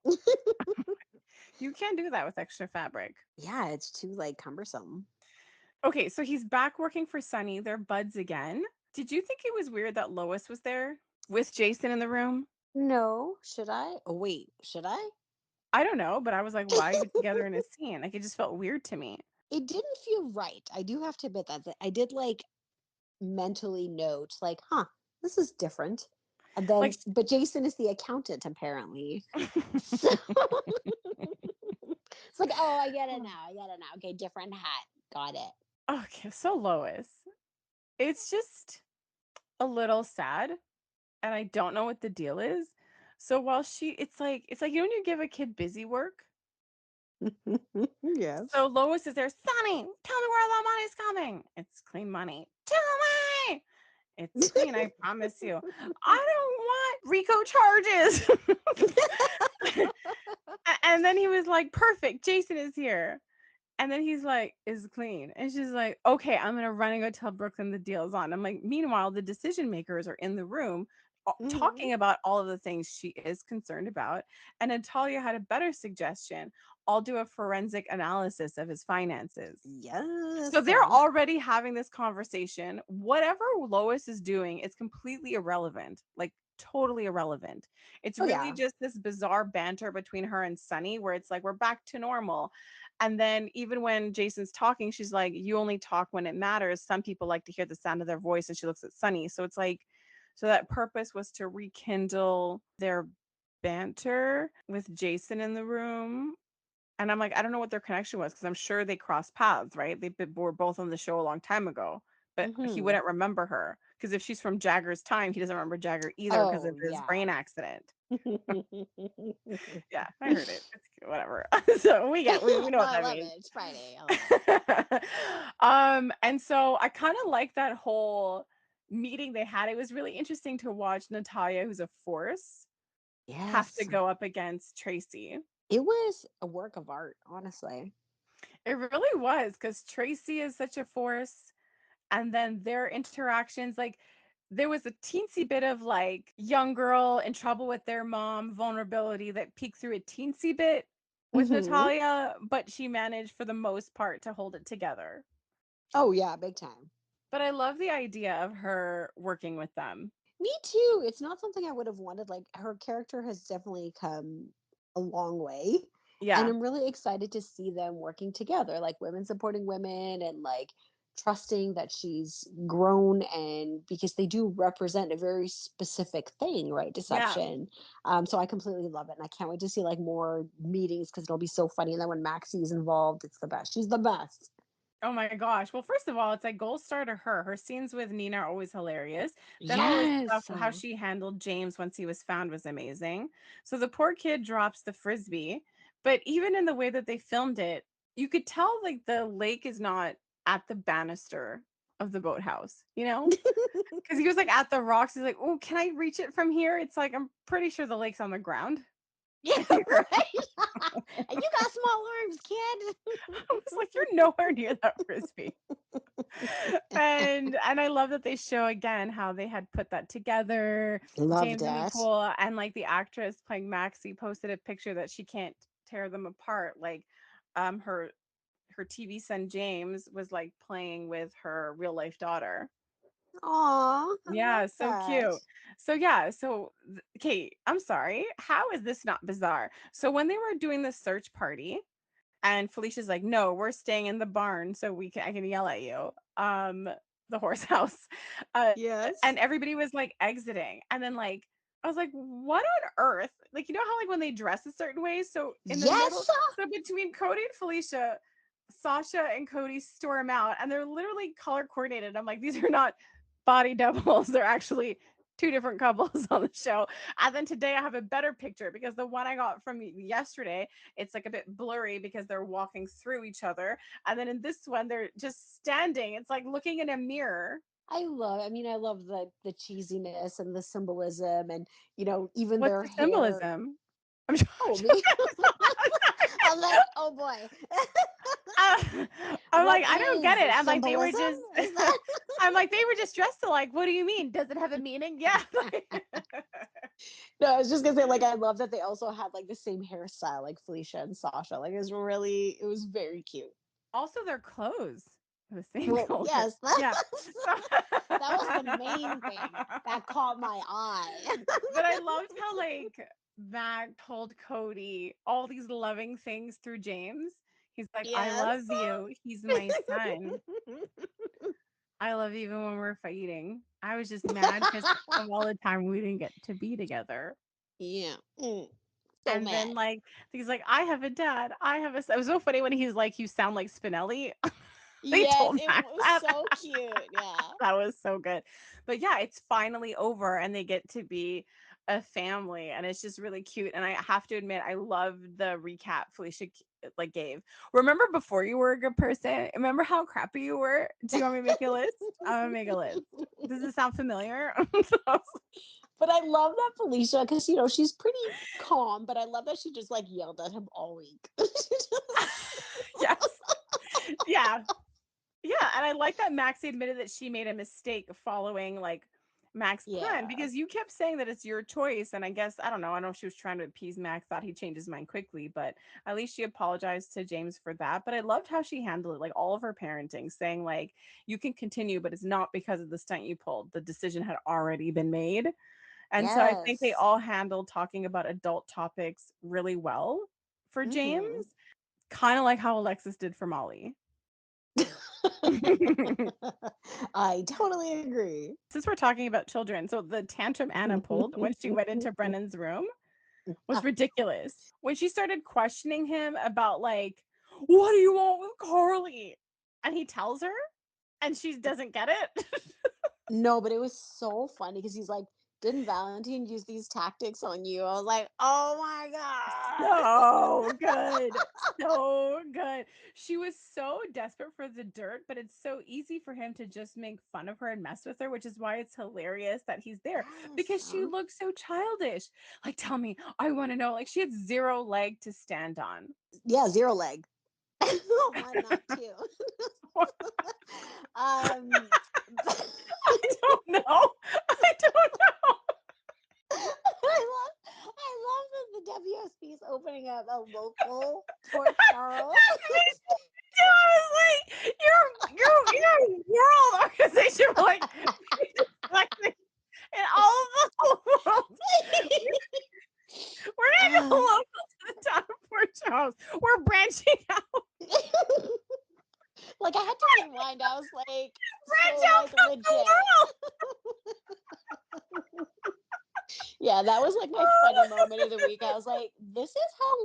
You can't do that with extra fabric. Yeah, it's too like cumbersome. Okay, so he's back working for Sunny. They're buds again. Did you think it was weird that Lois was there with Jason in the room? No, should I? Oh wait, should I? I don't know, but I was like, why are you together in a scene? Like, it just felt weird to me. It didn't feel right. I do have to admit that I did like mentally note like, huh, this is different. And Like, then, but Jason is the accountant apparently. So it's like, oh, I get it now. I get it now. Okay, different hat. Got it. okay, so Lois, it's just a little sad, and I don't know what the deal is. So while it's like you know when you give a kid busy work. Yes. So Lois is there, Sonny, tell me where the money's coming. It's clean money. Tell me. It's clean, I promise you. I don't want Rico charges. And then he was like, perfect. Jason is here. And then he's like, is clean. And she's like, okay, I'm gonna run and go tell Brooklyn the deal's on. I'm like, meanwhile, the decision makers are in the room Mhm. talking about all of the things she is concerned about. And Natalia had a better suggestion. I'll do a forensic analysis of his finances. So Yes. they're already having this conversation. Whatever Lois is doing is completely irrelevant. Like totally irrelevant. It's Oh really yeah. just this bizarre banter between her and Sunny where it's like we're back to normal. And then even when Jason's talking, she's like, "You only talk when it matters. Some people like to hear the sound of their voice." And she looks at Sunny. So it's like, so that purpose was to rekindle their banter with Jason in the room. And I'm like, I don't know what their connection was because I'm sure they crossed paths, right? Were both on the show a long time ago, but he Hmm. wouldn't remember her because if she's from Jagger's time, he doesn't remember Jagger either because Oh of his yeah. brain accident. Yeah, I heard it. It's cute, whatever. So we know No, what I that love means. it. It's Friday. I love it. And so I kind of like that whole meeting they had. It was really interesting to watch Natalia, who's a force, have to Yes. go up against Tracy. It was a work of art, honestly. It really was because Tracy is such a force. And then their interactions, like there was a teensy bit of like young girl in trouble with their mom vulnerability that peeked through a teensy bit with Hmm. Natalia, but she managed for the most part to hold it together. Oh yeah, big time. But I love the idea of her working with them. Me too. It's not something I would have wanted. Like her character has definitely come a long way. And Yeah. I'm really excited to see them working together, like women supporting women and like trusting that she's grown and because they do represent a very specific thing, right? Yeah. Deception. So I completely love it. And I can't wait to see like more meetings because it'll be so funny. And then when Maxie's involved, it's the best. She's the best. Oh my gosh. Well, first of all, it's like gold star to her. Her scenes with Nina are always hilarious. Then all this stuff, Yes. how she handled James once he was found was amazing. So the poor kid drops the frisbee, but even in the way that they filmed it, you could tell like the lake is not at the banister of the boathouse, you know? Because he was like at the rocks. He's like, "Oh, can I reach it from here?" It's like I'm pretty sure the lake's on the ground. Yeah, And you're right. And you got small arms, kid. I was like, "You're nowhere near that frisbee." And I love that they show again how they had put that together. Love James in the that. pool and like the actress playing Maxie posted a picture that she can't tear them apart. Like her TV son James was like playing with her real life daughter. Aw, I Yeah, love so that. cute. So yeah, so Kate, I'm sorry. How is this not bizarre? So when they were doing the search party, and Felicia's like, "No, we're staying in the barn so I can yell at you." The horse house. Uh, Yes. and everybody was like exiting. And then like I was like, "What on earth?" Like you know how like when they dress a certain way, so in the middle, Yes. so between Cody and Felicia, Sasha and Cody storm out and they're literally color coordinated. I'm like, "These are not body doubles. They're actually two different couples on the show." And then today I have a better picture because the one I got from yesterday, it's like a bit blurry because they're walking through each other. And then in this one, they're just standing. It's like looking in a mirror. I love the cheesiness and the symbolism and even What's their the hair. symbolism? I'm joking. Oh, me. I'm like, oh boy. I'm What like, I don't get is it. I'm like, they were symbolism? just, Is that I'm like, they were just dressed alike. What do you mean? Does it have a meaning? Yeah. No, I was just gonna say, like, I love that they also had like the same hairstyle, like Felicia and Sasha. Like, it was very cute. Also, their clothes are the same Well, color. yes, that Yeah. was So, that was the main thing that caught my eye. but I loved how like Mac told Cody all these loving things through James. He's like, "I Yes. love you. He's my son. I love you even when we're fighting." I was just mad because of all the time we didn't get to be together. Yeah. So And then mad. like he's like, "I have a dad. I have a son." It was so funny when he's like, "You sound like Spinelli." They Yes, told it Max was that. so cute. Yeah. That was so good. But yeah, it's finally over and they get to be a family and it's just really cute. And I have to admit, I love the recap Felicia like gave. Remember before you were a good person? Remember how crappy you were? Do you want me to make a list? I'm gonna make a list. Does this sound familiar? But I love that Felicia, because she's pretty calm, but I love that she just like yelled at him all week. Yes. Yeah. Yeah, and I like that Maxie admitted that she made a mistake following like Max's plan Yeah. because you kept saying that it's your choice. And I guess I don't know. I don't know if she was trying to appease Max, thought he'd change his mind quickly, but at least she apologized to James for that. But I loved how she handled it, like all of her parenting, saying like you can continue, but it's not because of the stunt you pulled. The decision had already been made. And so I think they Yes. all handled talking about adult topics really well for Hmm. James. Kind of like how Alexis did for Molly. I totally agree. Since we're talking about children, so the tantrum Anna pulled when she went into Brennan's room was ridiculous. When she started questioning him about like, what do you want with Carly? And he tells her and she doesn't get it. No, but it was so funny because he's like, "Didn't Valentine use these tactics on you?" I was like, "Oh my god!" So good. So good. She was so desperate for the dirt, but it's so easy for him to just make fun of her and mess with her, which is why it's hilarious that he's there Yes. because she looks so childish. Like, tell me, I want to know. Like, she had zero leg to stand on. Yeah, zero leg. One, not two. um, I don't know. I don't know. I love that the WSB is opening up a local Port Charles. I was like, you're a world organization for like in all of the whole world. We're not even Uh, local to the town of Port Charles. We're branching out, like I had to rewind. I was like, branch so out like from the legit. world. Yeah, that was like my funny Oh, moment of the week. I was like, this is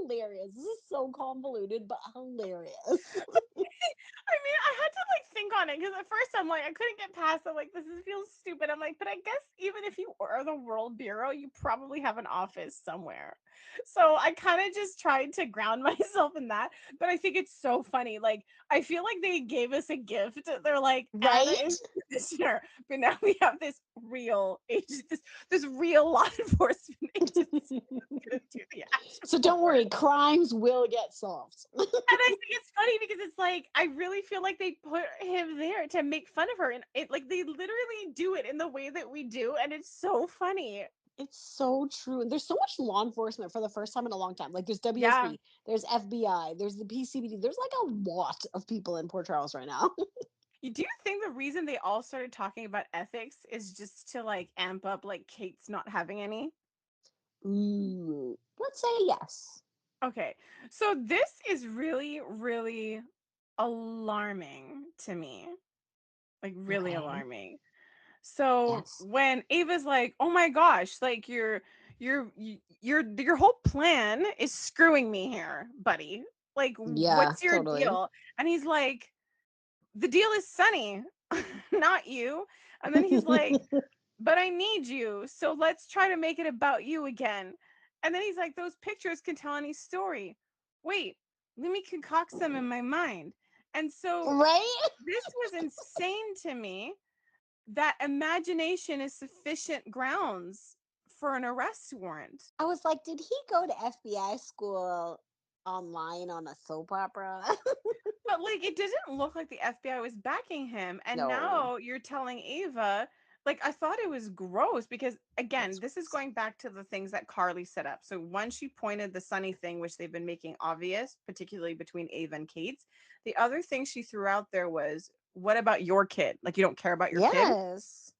hilarious. This is so convoluted, but hilarious. I mean, I had to like think on it because at first I'm like, I couldn't get past it. Like, feels stupid. I'm like, but I guess even if you are the World Bureau, you probably have an office somewhere. So I kind of just tried to ground myself in that. But I think it's so funny. Like, I feel like they gave us a gift. They're like, Anna Right? is commissioner, but now we have this real agent, this real law enforcement agency that's gonna do the So actual don't work. worry, crimes will get solved. And I think it's funny because it's like I really feel like they put him there to make fun of her, and it like they literally do it in the way that we do, and it's so funny. It's so true. There's so much law enforcement for the first time in a long time. Like there's Yeah. WSB, there's FBI, there's the PCBD. There's like a lot of people in Port Charles right now. You do think the reason they all started talking about ethics is just to like amp up like Kate's not having any? Ooh, let's say yes. Okay. So this is really, really alarming to me. Like really Okay. alarming. So Yes. when Ava's like, "Oh my gosh, like your whole plan is screwing me here, buddy. Like Yeah, what's your totally. deal?" And he's like, "The deal is Sunny, not you." And then he's like, "But I need you. So let's try to make it about you again." And then he's like, "Those pictures can tell any story. Wait, let me concoct them in my mind." And so Right? this was insane to me that imagination is sufficient grounds for an arrest warrant. I was like, did he go to FBI school online on a soap opera? But like it didn't look like the FBI was backing him. And No. now you're telling Ava, like I thought it was gross because again, Yes. this is going back to the things that Carly set up. So once she pointed the Sunny thing, which they've been making obvious, particularly between Ava and Kate's, the other thing she threw out there was, what about your kid? Like you don't care about your kid? Yes.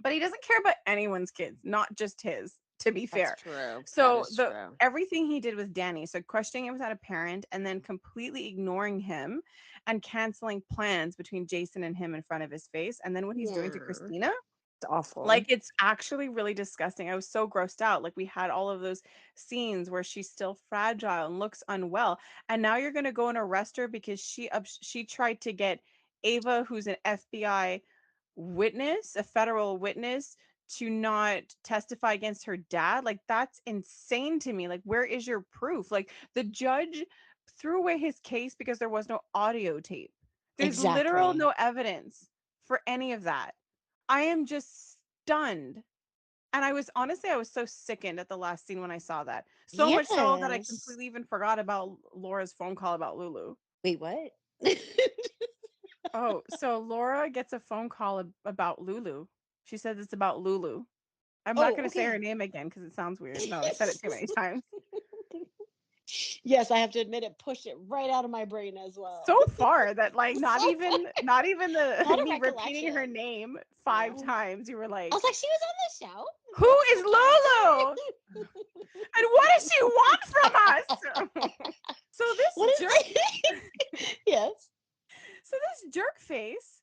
But he doesn't care about anyone's kids, not just his, to be That's fair. true. That So is the true. everything he did with Danny, so questioning him without a parent and then completely ignoring him and canceling plans between Jason and him in front of his face. And then what he's doing to Yeah. Christina, It's awful. like it's actually really disgusting. I was so grossed out. Like we had all of those scenes where she's still fragile and looks unwell. And now you're gonna go and arrest her because she tried to get Ava, who's an FBI witness, a federal witness, to not testify against her dad. Like that's insane to me. Like where is your proof? Like the judge threw away his case because there was no audio tape. There's literal Exactly. no evidence for any of that. I am just stunned. And I was so sickened at the last scene when I saw that. So much so that I Yes. completely even forgot about Laura's phone call about Lulu. Wait, what? Oh, so Laura gets a phone call about Lulu. She says it's about Lulu. I'm not Oh, going to say her okay. name again because it sounds weird. No, I said it too many times. Yes, I have to admit it pushed it right out of my brain as well. So far that like So not even the not a me repeating her recollection. name five Yeah. times. You were I was like, like, she was on the show. "Who Wasn't she is a character? Lulu? And what does she want from us?" So What this is jerk it? Yes. so this jerk face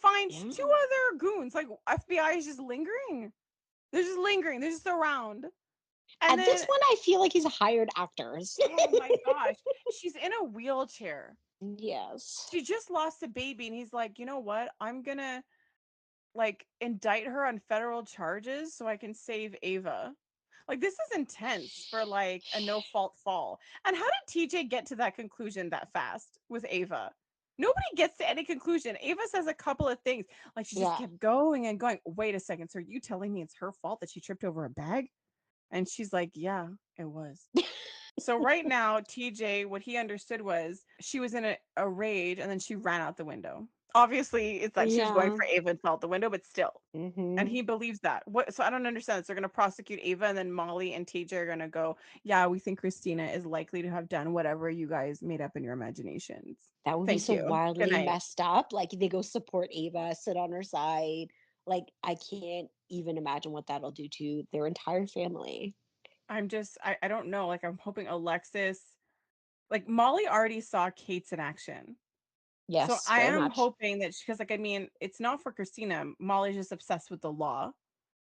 finds Yeah. two other goons. Like FBI is just lingering. They're just lingering. They're just around. And At this then, point, I feel like he's hired actors. oh my gosh, she's in a wheelchair. Yes. She just lost a baby, and he's like, you know what? I'm gonna like indict her on federal charges so I can save Ava. Like this is intense for like a no fault fall. And how did TJ get to that conclusion that fast with Ava? Nobody gets to any conclusion. Ava says a couple of things. Like she just Yeah. kept going and going. Wait a second. So are you telling me it's her fault that she tripped over a bag? And she's like, yeah, it was. So right now, TJ, what he understood was she was in a rage and then she ran out the window. Obviously, it's that she was going Yeah. for Ava and fell out the window, but still. And Hmm. he believes that. What? So I don't understand. So they're going to prosecute Ava, and then Molly and TJ are going to go, yeah, we think Christina is likely to have done whatever you guys made up in your imaginations. That would be Thank so you. Good wildly night. messed up. Like they go support Ava, sit on her side. Like I can't even imagine what that'll do to their entire family. I don't know. Like, I'm hoping Alexis, like, Molly already saw Kate's in action. So Yes, I very am much. hoping that because, like, I mean, it's not for Christina. Molly's just obsessed with the law.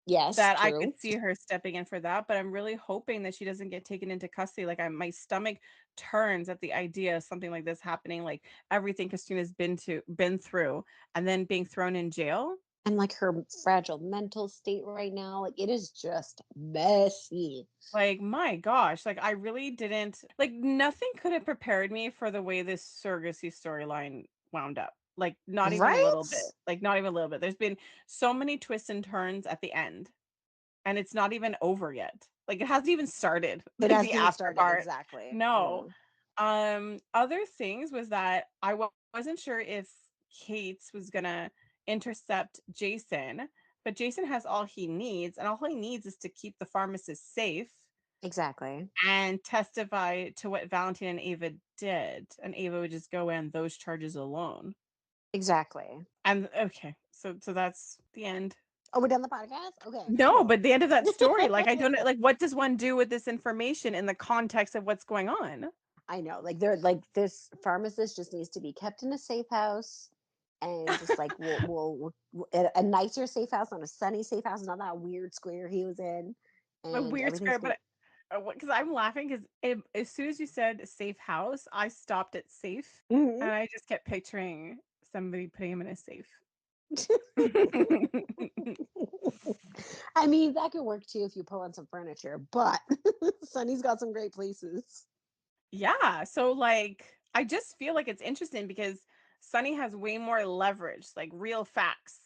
Yes, That I could true. see her stepping in for that, but I'm really hoping that she doesn't get taken into custody. Like, my stomach turns at the idea of something like this happening, like everything Christina's been through, and then being thrown in jail. And like her fragile mental state right now, like it is just messy. Like, my gosh, like I really didn't like nothing could have prepared me for the way this surrogacy storyline wound up. Like, not even a little Right? bit. Like, not even a little bit. There's been so many twists and turns at the end, and it's not even over yet. Like, it hasn't even started, It like the hasn't even after started part. exactly. No. Mm. Other things was that wasn't sure if Kate was gonna intercept Jason, but Jason has all he needs, and all he needs is to keep the pharmacist safe Exactly. and testify to what Valentine and Ava did, and Ava would just go in those charges alone. Exactly. And okay, so that's the end. Oh, we're done the podcast? Okay, No, cool. but the end of that story, like I don't like what does one do with this information in the context of what's going on? I know. Like they're like this pharmacist just needs to be kept in a safe house and just like a nicer safe house, on a sunny safe house, not that weird square he was in. A And weird everything's square, good. but because I'm laughing because as soon as you said safe house, I stopped at safe, Mhm. and I just kept picturing somebody putting him in a safe. I mean, that could work too if you pull on some furniture, but Sunny's got some great places. Yeah, so like I just feel like it's interesting because Sunny has way more leverage, like real facts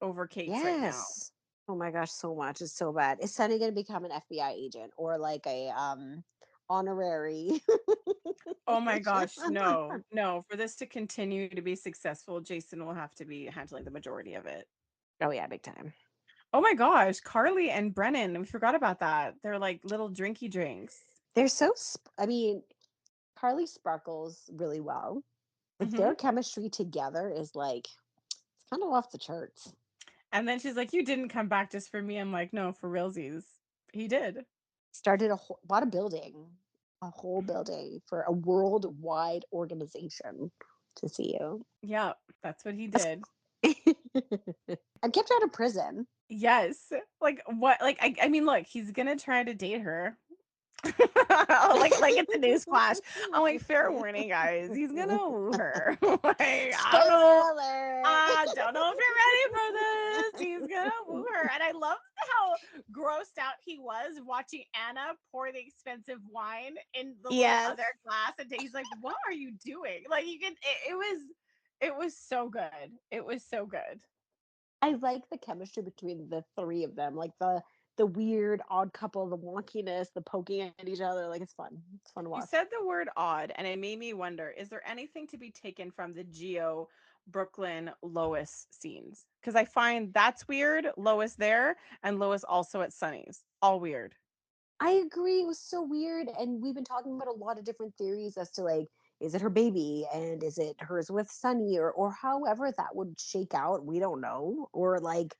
over Kate's right now. Yes. Oh my gosh, so much. It's so bad. Is Sunny gonna become an FBI agent or like a honorary? Oh my gosh, no, no. For this to continue to be successful, Jason will have to be handling the majority of it. Oh yeah, big time. Oh my gosh, Carly and Brennan, we forgot about that. They're like little drinky drinks. They're so I mean, Carly sparkles really well, but Hmm. their chemistry together is like it's kind of off the charts. And then she's like, "You didn't come back just for me." I'm like, "No, for realsies, he did." Started bought a whole building for a worldwide organization to see you. Yeah, that's what he did. And kept her out of prison. Yes. Like what? Like I mean, look, he's gonna try to date her. Like it's a news flash. I'm like, fair warning, guys. He's gonna woo her. Like, Spoiler alert. I don't know if you're ready for this. He's gonna woo her. And I love how grossed out he was watching Anna pour the expensive wine in the little Yes. other glass. And he's like, what are you doing? Like it was so good. It was so good. I like the chemistry between the three of them, like the weird odd couple, the wonkiness, the poking at each other. Like it's fun. It's fun to You watch. said the word odd, and it made me wonder, is there anything to be taken from the Geo Brooklyn Lois scenes? Because I find that's weird. Lois there, and Lois also at Sunny's. All weird. I agree. It was so weird, and we've been talking about a lot of different theories as to like, is it her baby, and is it hers with Sunny, or however that would shake out. We don't know, or like,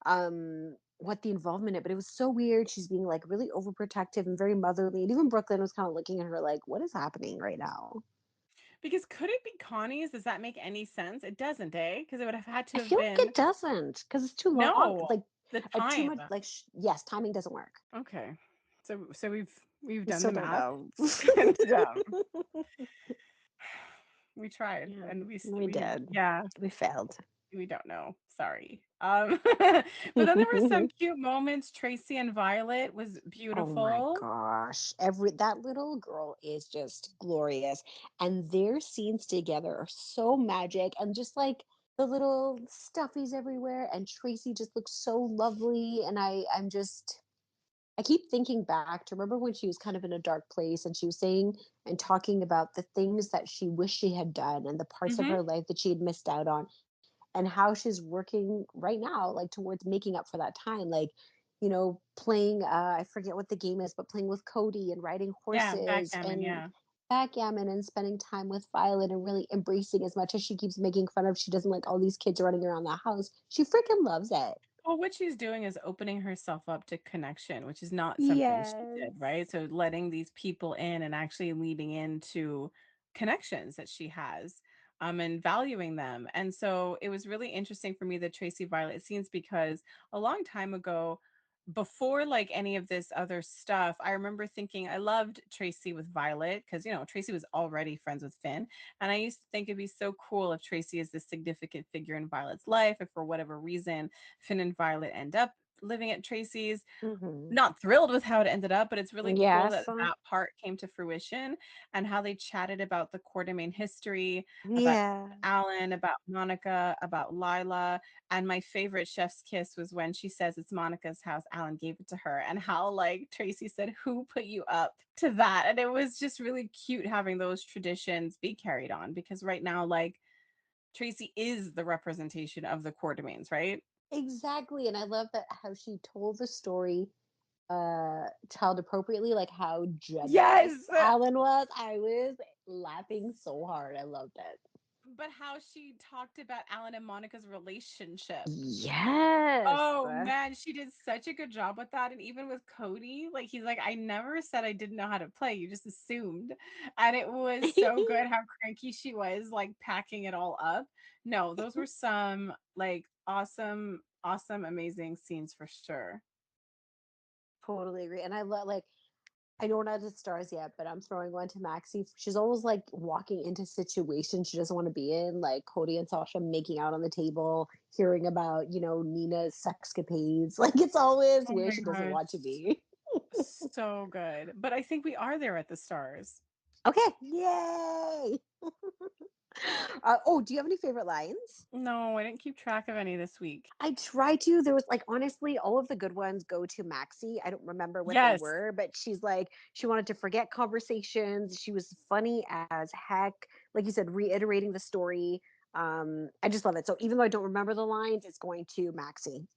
um, what the involvement is, but it was so weird. She's being like really overprotective and very motherly. And even Brooklyn was kind of looking at her like, what is happening right now? Because could it be Connie's? Does that make any sense? It doesn't, eh? Because it would have had to I have feel like been it doesn't because it's too long. no, Like the too time. much. Like yes, timing doesn't work. Okay. So we've We done still the don't math know. and we tried Yeah, and we we did. yeah. We failed. We don't know. Sorry. But then there were some cute moments. Tracy and Violet was Oh my beautiful. gosh. Every that little girl is just glorious. And their scenes together are so magic. And just like the little stuffies everywhere. And Tracy just looks so lovely. And I'm just I keep thinking back to remember when she was kind of in a dark place and she was saying and talking about the things that she wished she had done and the parts of Mhm. her life that she had missed out on and how she's working right now like towards making up for that time like playing I forget what the game is but playing with Cody and riding Yeah, horses backgammon, and yeah. backgammon and spending time with Violet and really embracing as much as she keeps making fun of she doesn't like all these kids running around the house she freaking loves it. Well, what she's doing is opening herself up to connection, which is not something she did, right? Yes. So letting these people in and actually leading into connections that she has, and valuing them. And so it was really interesting for me the Tracy Violet scenes because a long time ago, before like any of this other stuff, I remember thinking I loved Tracy with Violet because Tracy was already friends with Finn. And I used to think it'd be so cool if Tracy is this significant figure in Violet's life, if for whatever reason Finn and Violet end up living at Tracy's. Hmm. Not thrilled with how it ended up, but it's really cool that Yes. that part came to fruition and how they chatted about the Quartermaine history, about Yeah. Alan, about Monica, about Lila. And my favorite chef's kiss was when she says it's Monica's house, Alan gave it to her, and how like Tracy said, "Who put you up to that?" And it was just really cute having those traditions be carried on because right now, like Tracy is the representation of the Quartermaines, right? Exactly. And I love that how she told the story child appropriately, like how Yes. generous Alan was. I was laughing so hard. I loved it. But how she talked about Alan and Monica's relationship. Yes. Oh man, she did such a good job with that. And even with Cody, like he's like, I never said I didn't know how to play. You just assumed. And it was so good how cranky she was, like packing it all up. No, those were some like awesome, awesome, amazing scenes for sure. Totally agree. And I love like I know we're not at stars yet, but I'm throwing one to Maxie. She's always like walking into situations she doesn't want to be in, like Cody and Sasha making out on the table, hearing about, Nina's sexcapades. Like it's always Oh where my she doesn't gosh. want to be. So good. But I think we are there at the stars. Okay. Yay. Oh, do you have any favorite lines? No, I didn't keep track of any this week. I try to. There was like honestly, all of the good ones go to Maxie. I don't remember what they Yes, were, but she's like, she wanted to forget conversations. She was funny as heck. Like you said, reiterating the story. I just love it. So even though I don't remember the lines, it's going to Maxie.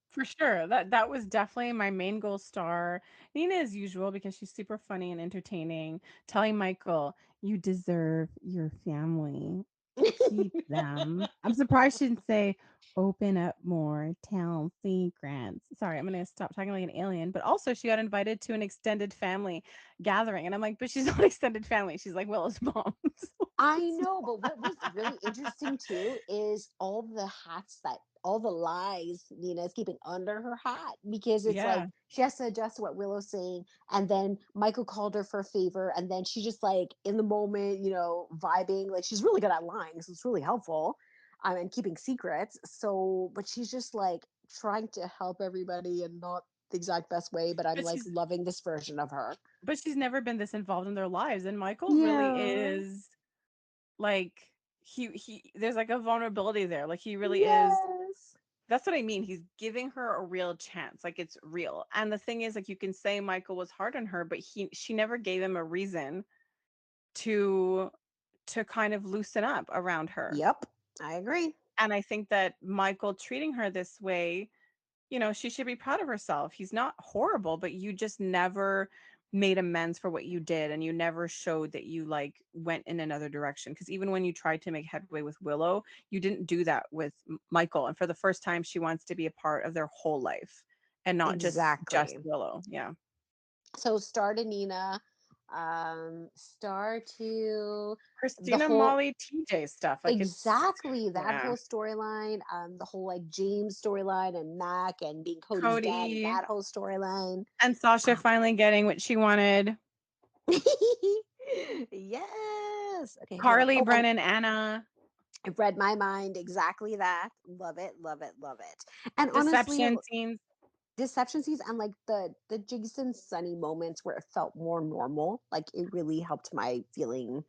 for sure. That was definitely my main goal star. Nina as usual because she's super funny and entertaining, telling Michael, "You deserve your family. Keep them." I'm surprised she didn't say, "Open up more, tell secrets." Sorry, I'm gonna stop talking like an alien. But also, she got invited to an extended family gathering, and I'm like, "But she's not extended family. She's like Willow's mom." So I it's know, but what was really interesting too is all the hats that all the lies Nina's keeping under her hat because it's like yeah. she has to adjust to what Willow's saying, and then Michael called her for a favor, and then she just like in the moment, vibing. Like she's really good at lying, so it's really helpful, and keeping secrets. So, but she's just like trying to help everybody and not the exact best way. But I'm But like she's loving this version of her. but she's never been this involved in their lives, and Michael really Yeah. is, like, he there's, like, a vulnerability there, like, he really is Yes. that's what I mean, he's giving her a real chance, like, it's real, and the thing is, like, you can say Michael was hard on her, but she never gave him a reason to kind of loosen up around her, Yep. I agree. and I think that Michael treating her this way, she should be proud of herself. He's not horrible, but you just never made amends for what you did and you never showed that you like went in another direction, because even when you tried to make headway with Willow, you didn't do that with Michael, and for the first time she wants to be a part of their whole life and not just Exactly. Willow. Yeah. So star to Nina, star to the Christina, whole Molly, TJ stuff, like it's exactly that yeah. whole storyline, the whole like James storyline and Mac and being Cody's dad and Cody that whole storyline. and Sasha Uh, finally getting what she wanted. yes. Okay, hold on. Carly, Oh, and Brennan, Anna, I read my mind exactly that. Love it, love it, love it. And honestly, deception scenes. deception scenes and like the Jason Sunny moments where it felt more normal. Like it really helped my feeling,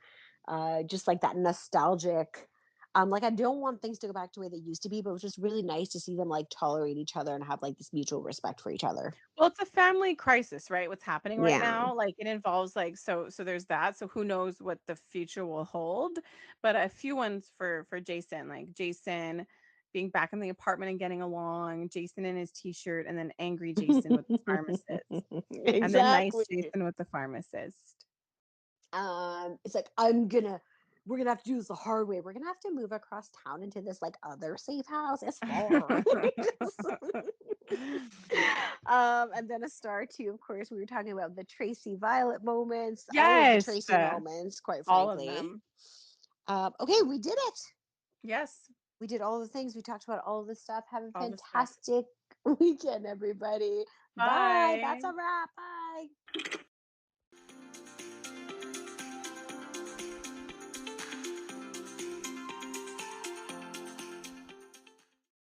just like that nostalgic. Like I don't want things to go back to the way they used to be, but it was just really nice to see them like tolerate each other and have like this mutual respect for each other. Well, it's a family crisis, right? What's happening right Yeah. now, like it involves like so there's that. So who knows what the future will hold? But a few ones for Jason, like Jason being back in the apartment and getting along, Jason in his t-shirt, and then angry Jason with the pharmacist, and then nice Exactly. Jason with the pharmacist. It's like we're gonna have to do this the hard way. We're gonna have to move across town into this like other safe house. It's far. And then a star too. Of course, we were talking about the Tracy Violet moments, all of the Yes, Tracy moments, quite all of frankly. them. Okay, we did it. Yes, We did all the things. We talked about all the stuff. Have a all the stuff. fantastic weekend, everybody. Bye. That's Bye. a wrap. Bye.